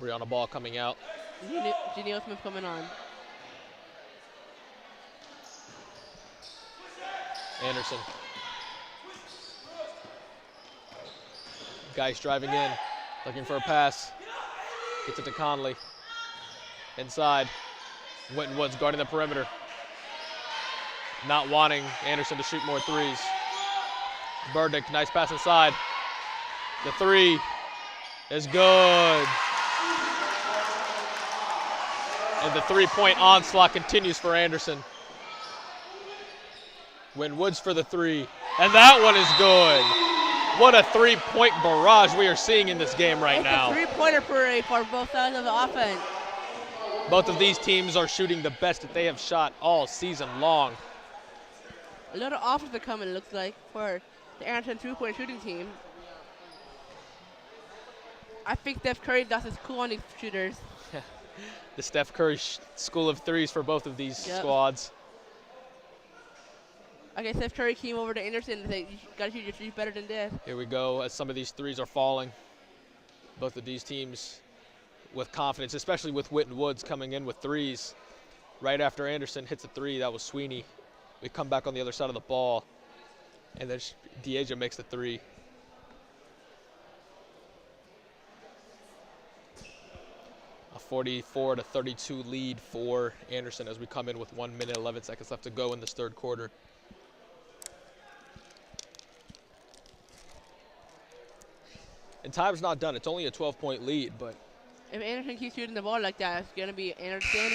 Brianna Ball coming out. Janelle Smith coming on. Anderson. Geist driving in, looking for a pass. Gets it to Conley. Inside. Winton Woods guarding the perimeter. Not wanting Anderson to shoot more threes. Burdick, nice pass inside. The three is good. And the three-point onslaught continues for Anderson. Winton Woods for the three. And that one is good. What a three-point barrage we are seeing in this game right now. It's a three-pointer parade for both sides of the offense. Both of these teams are shooting the best that they have shot all season long. A lot of offense are coming, it looks like, for the Anderson three-point shooting team. I think Steph Curry does his cool on these shooters. The Steph Curry school of threes for both of these squads. Okay, Steph Curry came over to Anderson and said, you gotta shoot your threes better than this. Here we go as some of these threes are falling. Both of these teams with confidence, especially with Winton Woods coming in with threes. Right after Anderson hits a three, that was Sweeney. We come back on the other side of the ball, and then Deja makes the three. A 44-32 lead for Anderson as we come in with 1 minute, 11 seconds left to go in this third quarter. And time's not done. It's only a 12-point lead, but if Anderson keeps shooting the ball like that, it's gonna be Anderson.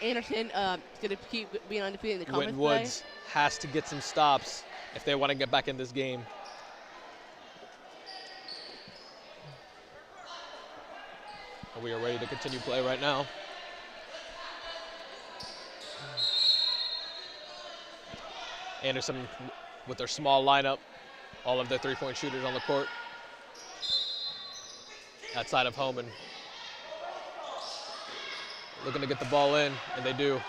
Anderson is gonna keep being undefeated in the conference Winton Woods has to get some stops if they want to get back in this game. And we are ready to continue play right now. Anderson with their small lineup, all of their three-point shooters on the court. Outside of Homan. Looking to get the ball in, and they do.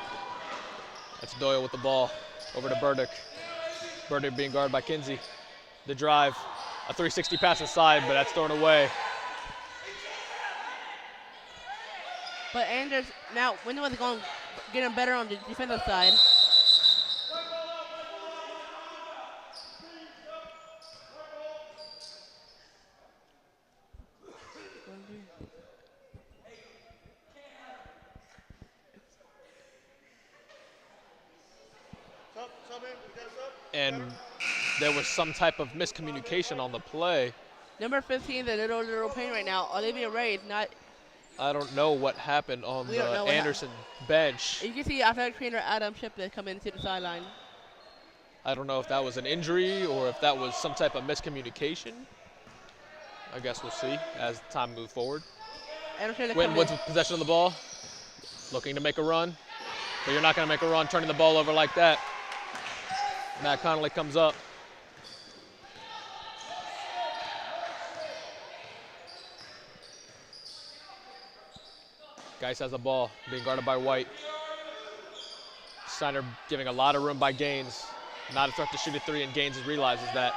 That's Doyle with the ball. Over to Burdick. Burdick being guarded by Kinsey. The drive, a 360 pass inside, but that's thrown away. But Anderson, now Winton was going getting better on the defensive side. And there was some type of miscommunication on the play. Number 15, the little pain right now. Olivia Ray is not. I don't know what happened on the Anderson bench. You can see athletic trainer Adam Shipley come into the sideline. I don't know if that was an injury or if that was some type of miscommunication. I guess we'll see as time moves forward. Winton Woods with possession of the ball, looking to make a run. But you're not going to make a run turning the ball over like that. Matt Connolly comes up. Geist has the ball, being guarded by White. Steiner giving a lot of room by Gaines. Not a threat to shoot a three, and Gaines realizes that.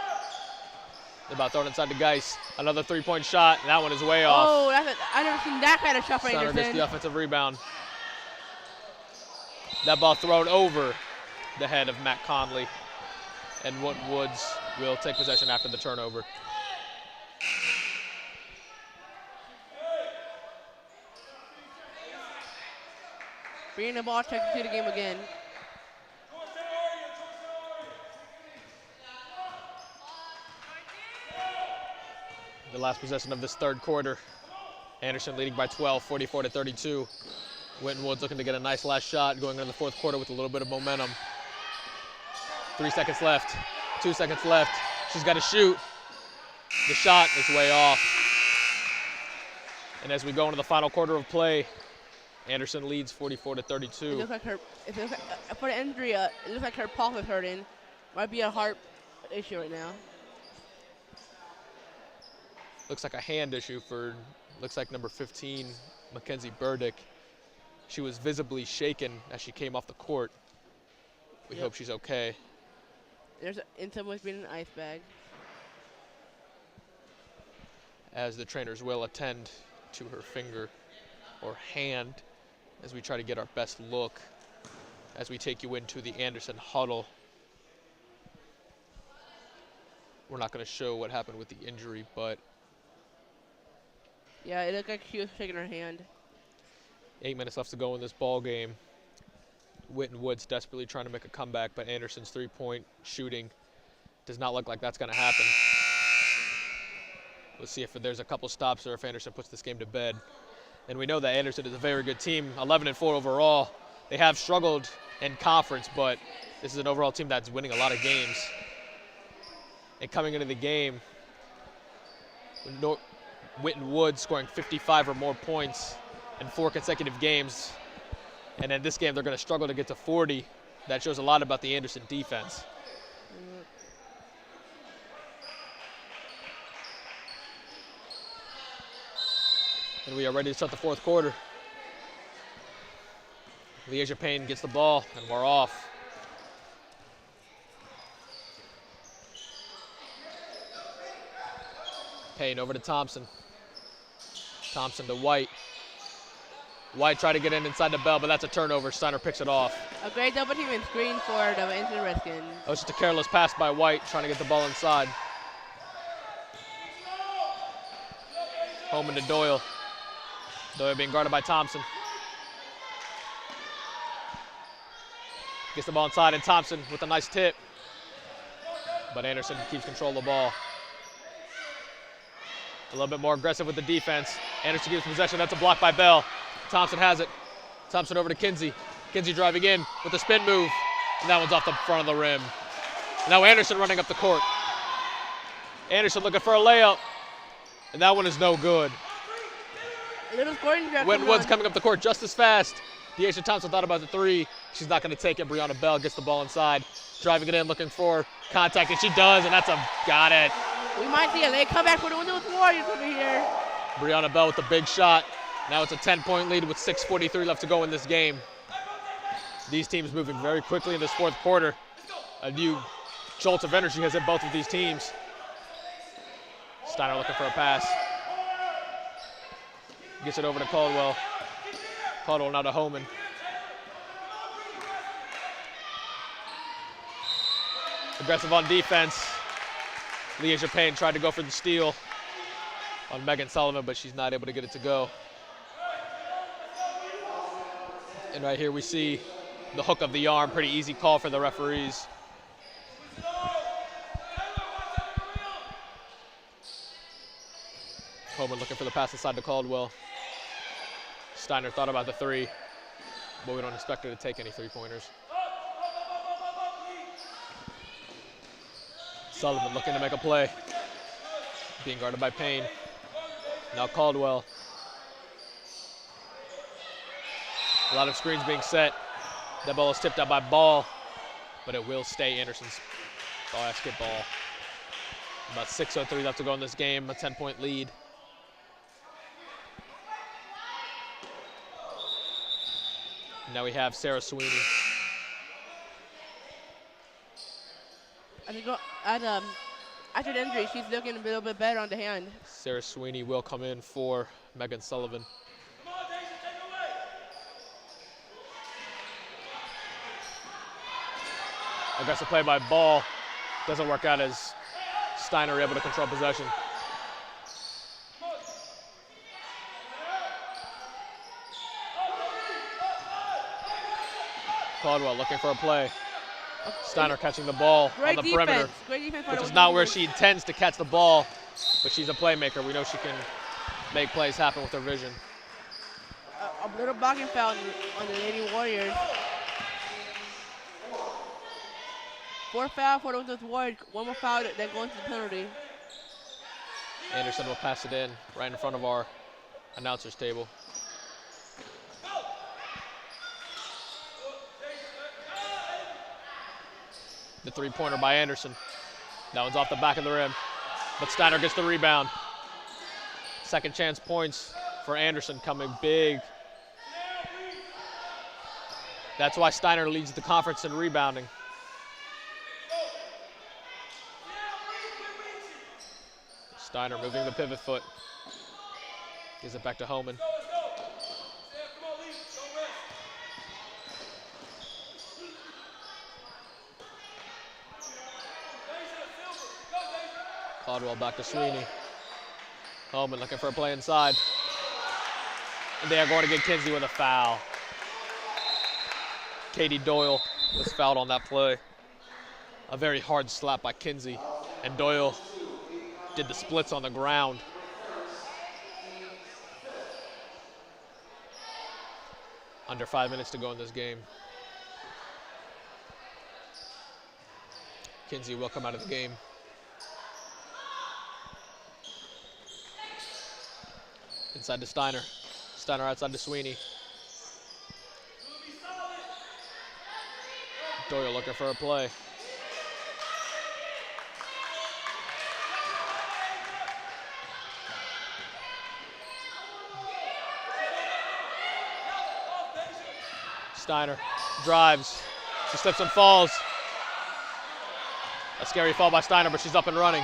They're about throwing inside to Geist. Another three-point shot, and that one is way off. Oh, I've never seen that kind of shot for Steiner Anderson. gets the offensive rebound. That ball thrown over the head of Matt Conley. And Winton Woods will take possession after the turnover. Bringing the ball, check into the game again. The last possession of this third quarter. Anderson leading by 12, 44-32. Winton Woods looking to get a nice last shot going into the fourth quarter with a little bit of momentum. 3 seconds left, 2 seconds left. She's got to shoot. The shot is way off. And as we go into the final quarter of play, Anderson leads 44-32. It looks like her, for the injury, it looks like her pulse is hurting. Might be a heart issue right now. Looks like a hand issue for, looks like number 15, Mackenzie Burdick. She was visibly shaken as she came off the court. We hope she's okay. And someone's been an ice bag. As the trainers will attend to her finger or hand as we try to get our best look as we take you into the Anderson huddle. We're not going to show what happened with the injury, but Yeah, it looked like she was shaking her hand. 8 minutes left to go in this ball game. Winton Woods desperately trying to make a comeback, but Anderson's three-point shooting does not look like that's going to happen. We'll see if there's a couple stops or if Anderson puts this game to bed. And we know that Anderson is a very good team, 11-4 overall. They have struggled in conference, but this is an overall team that's winning a lot of games. And coming into the game, Winton Woods scoring 55 or more points in 4 consecutive games. And in this game, they're going to struggle to get to 40. That shows a lot about the Anderson defense. And we are ready to start the fourth quarter. Leisha Payne gets the ball, and we're off. Payne over to Thompson. Thompson to White. White tried to get in inside the bell, but that's a turnover. Steiner picks it off. A great double team and screen for the Winton Redskins. That was just a careless pass by White, trying to get the ball inside. Home into Doyle. Doyle being guarded by Thompson. Gets the ball inside, and Thompson with a nice tip. But Anderson keeps control of the ball. A little bit more aggressive with the defense. Anderson gives possession. That's a block by Bell. Thompson has it. Thompson over to Kinsey. Kinsey driving in with a spin move. And that one's off the front of the rim. Now Anderson running up the court. Anderson looking for a layup. And that one is no good. A little scoring drive. Winton Woods coming up the court just as fast. Deasia Thompson thought about the three. She's not going to take it. Brianna Bell gets the ball inside. Driving it in, looking for contact, and she does, and that's a got it. We might see a late comeback for the Winton Warriors over here. Brianna Bell with the big shot. Now it's a 10-point lead with 6:43 left to go in this game. These teams moving very quickly in this fourth quarter. A new jolt of energy has hit both of these teams. Steiner looking for a pass. Gets it over to Caldwell. Caldwell now to Homan. Aggressive on defense. Leisha Payne tried to go for the steal on Megan Sullivan, but she's not able to get it to go. And right here we see the hook of the arm. Pretty easy call for the referees. Homan looking for the pass inside to Caldwell. Steiner thought about the three, but we don't expect her to take any three-pointers. Sullivan looking to make a play. Being guarded by Payne. Now Caldwell. A lot of screens being set. That ball is tipped out by Ball, but it will stay Anderson's basketball. About 6:03 left to go in this game, a 10-point lead. Now we have Sarah Sweeney. I think after the injury, she's looking a little bit better on the hand. Sarah Sweeney will come in for Megan Sullivan. Aggressive play by Ball. Doesn't work out as Steiner able to control possession. Caldwell looking for a play. Steiner catching the ball on the perimeter, which is not where she intends to catch the ball, but she's a playmaker. We know she can make plays happen with her vision. A little blocking foul on the Lady Warriors. 4 foul for the Warriors. 1 more foul, then going to the penalty. Anderson will pass it in right in front of our announcer's table. The three-pointer by Anderson. That one's off the back of the rim, but Steiner gets the rebound. Second chance points for Anderson coming big. That's why Steiner leads the conference in rebounding. Steiner moving the pivot foot. Gives it back to Homan. Caldwell back to Sweeney. Homan looking for a play inside. And they are going to get Kinsey with a foul. Katie Doyle was fouled on that play. A very hard slap by Kinsey. And Doyle did the splits on the ground. Under 5 minutes to go in this game. Kinsey will come out of the game. Inside to Steiner. Steiner outside to Sweeney. Doyle looking for a play. Steiner drives. She slips and falls. A scary fall by Steiner, but she's up and running.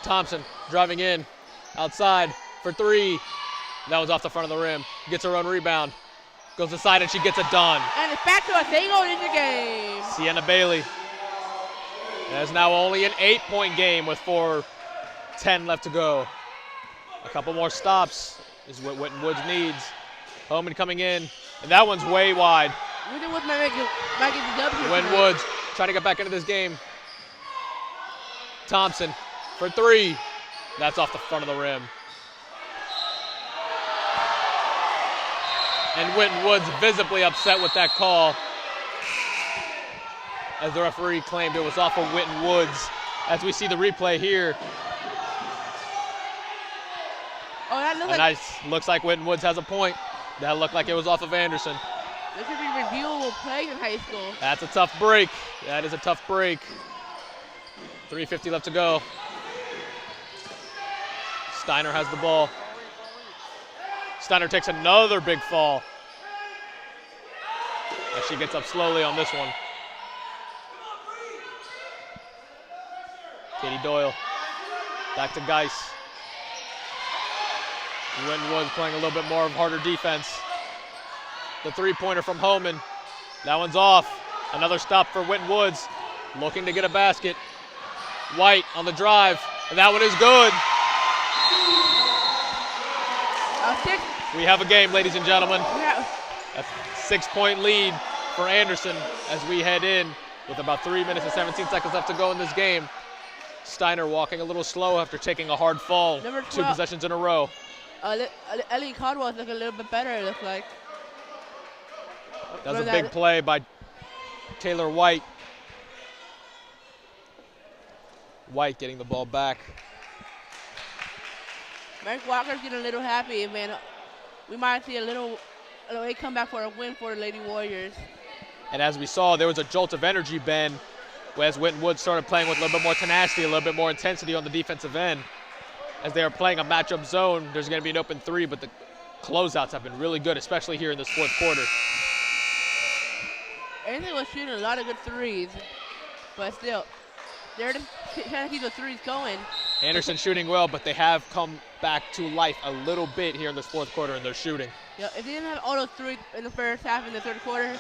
Thompson driving in. Outside for three. That was off the front of the rim. Gets her own rebound. Goes inside and she gets it done. And it's back to a single in the game. Sienna Bailey. It is now only an 8-point game with 4:10 left to go. A couple more stops is what Winton Woods needs. Homan coming in, and that one's way wide. Winton Woods might get the W. Winton Woods trying to get back into this game. Thompson for three. That's off the front of the rim. And Winton Woods visibly upset with that call, as the referee claimed it was off of Winton Woods. As we see the replay here. Oh, that looks like looks like Winton Woods has a point. That looked like it was off of Anderson. there should be reviewable plays in high school. That's a tough break. That is a tough break. 3:50 left to go. Steiner has the ball. Steiner takes another big fall. As she gets up slowly on this one. Katie Doyle. Back to Geis. Winton Woods playing a little bit more of harder defense. The three-pointer from Homan. That one's off. Another stop for Winton Woods. Looking to get a basket. White on the drive. And that one is good. We have a game, ladies and gentlemen. A 6-point lead for Anderson as we head in with about 3 minutes and 17 seconds left to go in this game. Steiner walking a little slow after taking a hard fall. Number 2 12. possessions in a row. Ellie Caldwell's looking a little bit better, it looks like. That was a big play by Taylor White. White getting the ball back. Mike Walker's getting a little happy, man. We might see a little comeback for a win for the Lady Warriors. And as we saw, there was a jolt of energy, Ben, as Winton Woods started playing with a little bit more tenacity, a little bit more intensity on the defensive end. As they are playing a matchup zone, there's going to be an open three, but the closeouts have been really good, especially here in this fourth quarter. Anderson was shooting a lot of good threes, but still, they're trying to keep the threes going. Anderson shooting well, but they have come back to life a little bit here in this fourth quarter in their shooting. Yeah, if they didn't have all those threes in the first half and the third quarter,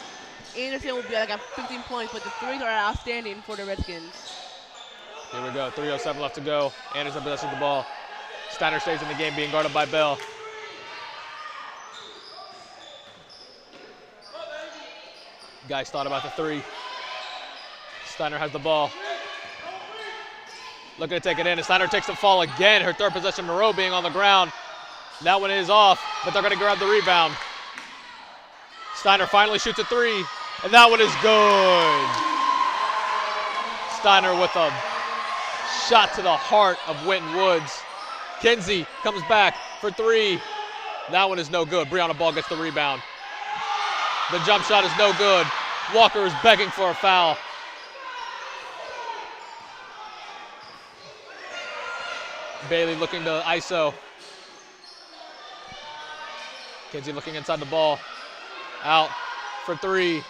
Anderson would be like at 15 points, but the threes are outstanding for the Redskins. Here we go, 3:07 left to go. Anderson possesses the ball. Steiner stays in the game, being guarded by Bell. Guys thought about the three. Steiner has the ball. Looking to take it in, and Steiner takes the fall again. Her third possession in a row being on the ground. That one is off, but they're going to grab the rebound. Steiner finally shoots a three, and that one is good. Steiner with a shot to the heart of Winton Woods. Kinsey comes back for three. That one is no good. Brianna Ball gets the rebound. The jump shot is no good. Walker is begging for a foul. Bailey looking to ISO. Kinsey looking inside the ball. Out for three.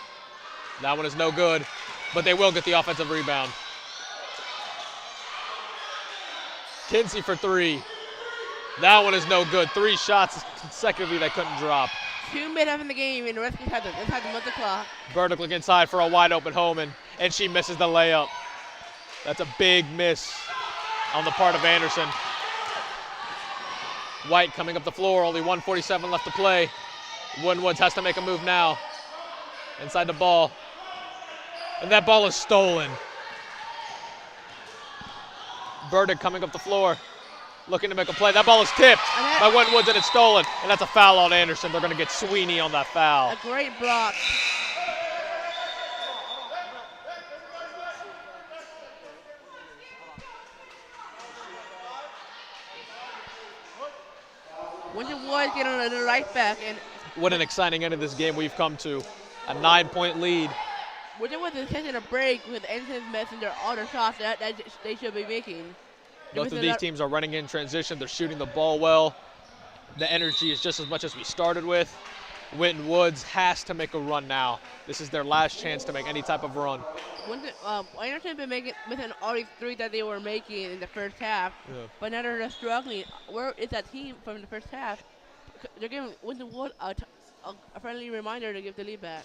That one is no good, but they will get the offensive rebound. Kinsey for three. That one is no good. 3 shots consecutively they couldn't drop. 2 minutes left in the game, and the Redskins had to milk the clock. Burdick look inside for a wide open Homan, and she misses the layup. That's a big miss on the part of Anderson. White coming up the floor, only 1:47 left to play. Woods has to make a move now. Inside the ball. And that ball is stolen. Burdick coming up the floor, looking to make a play. That ball is tipped by Woods, and it's stolen. And that's a foul on Anderson. They're going to get Sweeney on that foul. A great block. Winton Woods getting on the right back. And what an exciting end of this game we've come to. A 9-point lead. Winton Woods is catching a break with Anderson's missing all their shots that they should be making. Both of these teams are running in transition. They're shooting the ball well. The energy is just as much as we started with. Winton Woods has to make a run now. This is their last chance to make any type of run. Anderson's been missing all these threes that they were making in the first half, but now they're struggling. Where is that team from the first half? They're giving Winton Woods a friendly reminder to give the lead back.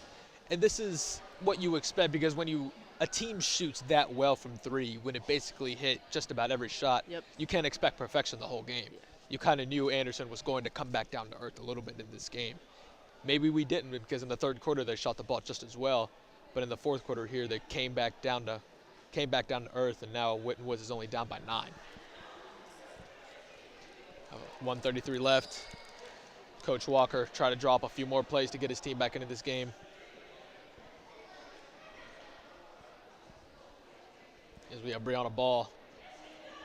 And this is what you expect, because when a team shoots that well from 3, when it basically hit just about every shot, you can't expect perfection the whole game. You kind of knew Anderson was going to come back down to earth a little bit in this game. Maybe we didn't, because in the third quarter they shot the ball just as well, but in the fourth quarter here they came back down to earth, and now Winton Woods is only down by 9. 1:33 left. Coach Walker tried to draw up a few more plays to get his team back into this game. As we have Brianna Ball,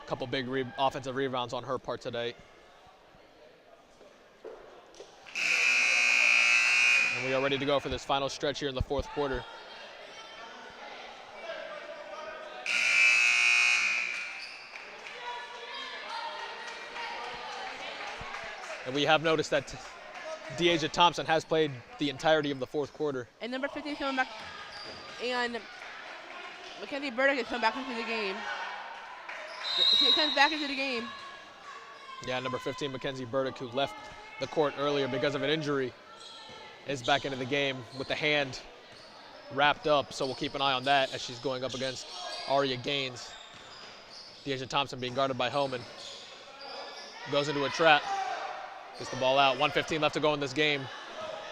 a couple big offensive rebounds on her part today. And we are ready to go for this final stretch here in the fourth quarter. And we have noticed that Deasia Thompson has played the entirety of the fourth quarter. And number 15 is coming back, and Mackenzie Burdick is coming back into the game. She comes back into the game. Yeah, number 15, Mackenzie Burdick, who left the court earlier because of an injury, is back into the game with the hand wrapped up. So we'll keep an eye on that as she's going up against Aria Gaines. Deasia Thompson being guarded by Homan. Goes into a trap. Gets the ball out. 1:15 left to go in this game.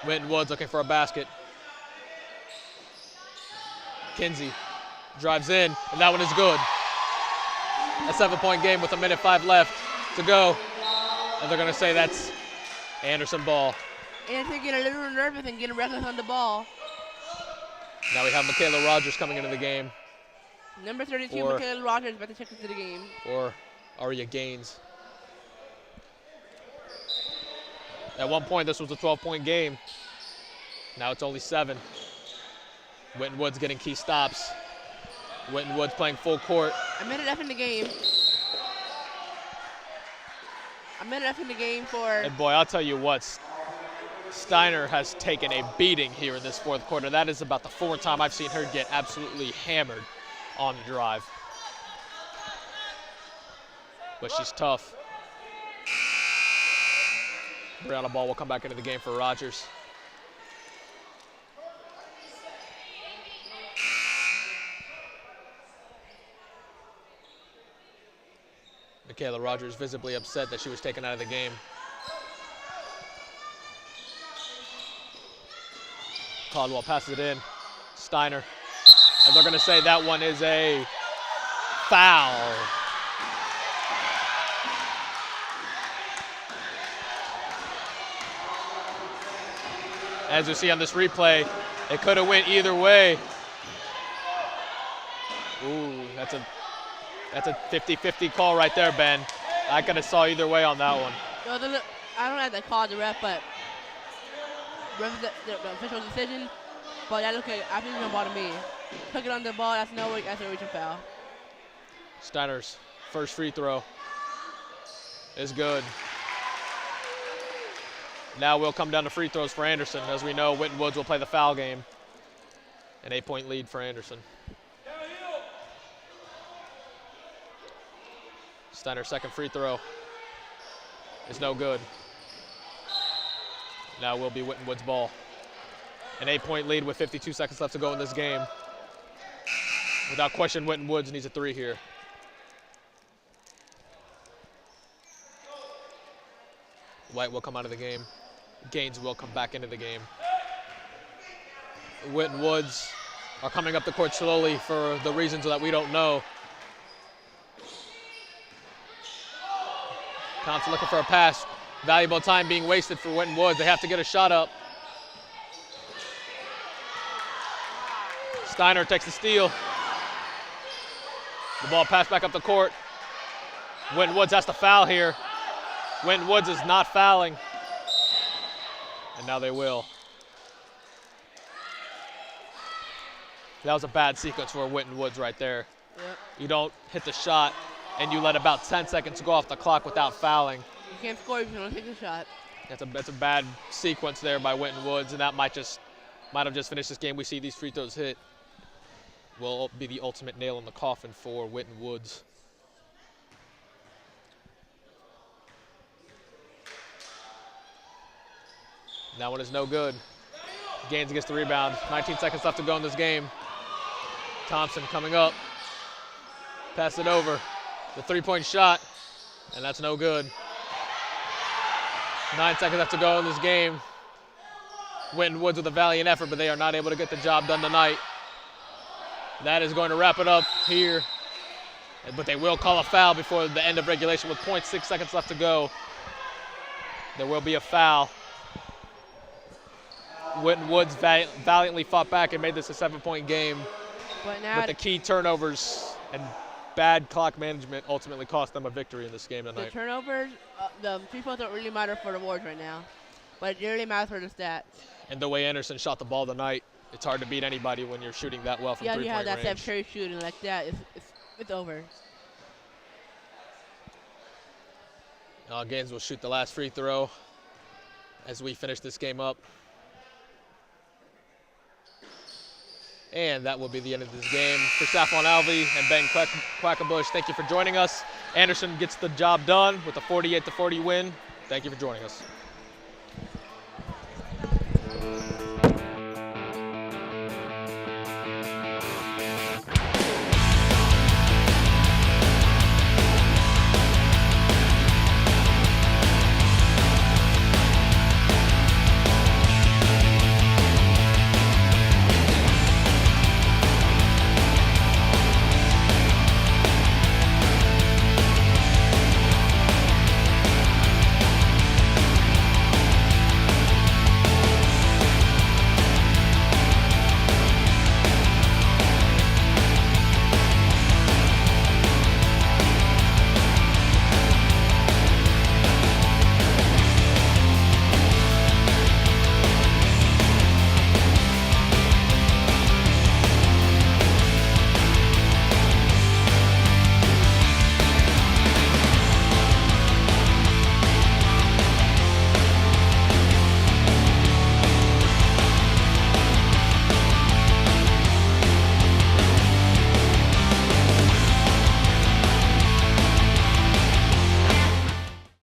Winton Woods looking for a basket. Kinsey drives in, and that one is good. A 7-point game with 1:05 left to go. And they're going to say that's Anderson ball. Anderson getting a little nervous and getting reckless on the ball. Now we have Michaela Rogers coming into the game. Number 32, Michaela Rogers, about to check into the game. Or Aria Gaines. At one point, this was a 12-point game. Now it's only 7. Winton Woods getting key stops. Winton Woods playing full court. A minute left in the game. A minute left in the game for... And boy, I'll tell you what, Steiner has taken a beating here in this fourth quarter. That is about the 4th time I've seen her get absolutely hammered on the drive. But she's tough. Brianna Ball will come back into the game for Rogers. Michaela Rogers visibly upset that she was taken out of the game. Caldwell passes it in. Steiner. And they're going to say that one is a foul. As you see on this replay, it could have went either way. Ooh, that's a 50-50 call right there, Ben. I could have saw either way on that one. I don't have to call the ref, but the official decision. But that looked like I think it's gonna bother me. Took it on the ball. That's no way. That's a reaching foul. Steiner's first free throw is good. Now we'll come down to free throws for Anderson. As we know, Winton Woods will play the foul game. An 8-point lead for Anderson. Steiner's second free throw is no good. Now will be Winton Woods' ball. An 8-point lead with 52 seconds left to go in this game. Without question, Winton Woods needs a 3 here. White will come out of the game. Gaines will come back into the game. Winton Woods are coming up the court slowly for the reasons that we don't know. Thompson looking for a pass. Valuable time being wasted for Winton Woods. They have to get a shot up. Steiner takes the steal. The ball passed back up the court. Winton Woods has to foul here. Winton Woods is not fouling. And now they will. That was a bad sequence for Winton Woods right there. Yep. You don't hit the shot and you let about 10 seconds go off the clock without fouling. You can't score if you don't take the shot. That's a bad sequence there by Winton Woods, and that might have just finished this game. We see these free throws hit. Will be the ultimate nail in the coffin for Winton Woods. That one is no good. Gaines gets the rebound. 19 seconds left to go in this game. Thompson coming up. Pass it over. The 3-point shot, and that's no good. 9 seconds left to go in this game. Winton Woods with a valiant effort, but they are not able to get the job done tonight. That is going to wrap it up here. But they will call a foul before the end of regulation with 0.6 seconds left to go. There will be a foul. Winton Woods valiantly fought back and made this a 7-point game. But the key turnovers and bad clock management ultimately cost them a victory in this game tonight. The turnovers, the 3 points don't really matter for the awards right now, but it really matters for the stats. And the way Anderson shot the ball tonight, it's hard to beat anybody when you're shooting that well from 3-point range. Yeah, you have that Steph Curry shooting like that. It's over. Gaines will shoot the last free throw as we finish this game up. And that will be the end of this game. For Saffron Alvey and Ben Quackenbush, thank you for joining us. Anderson gets the job done with a 48-40 win. Thank you for joining us.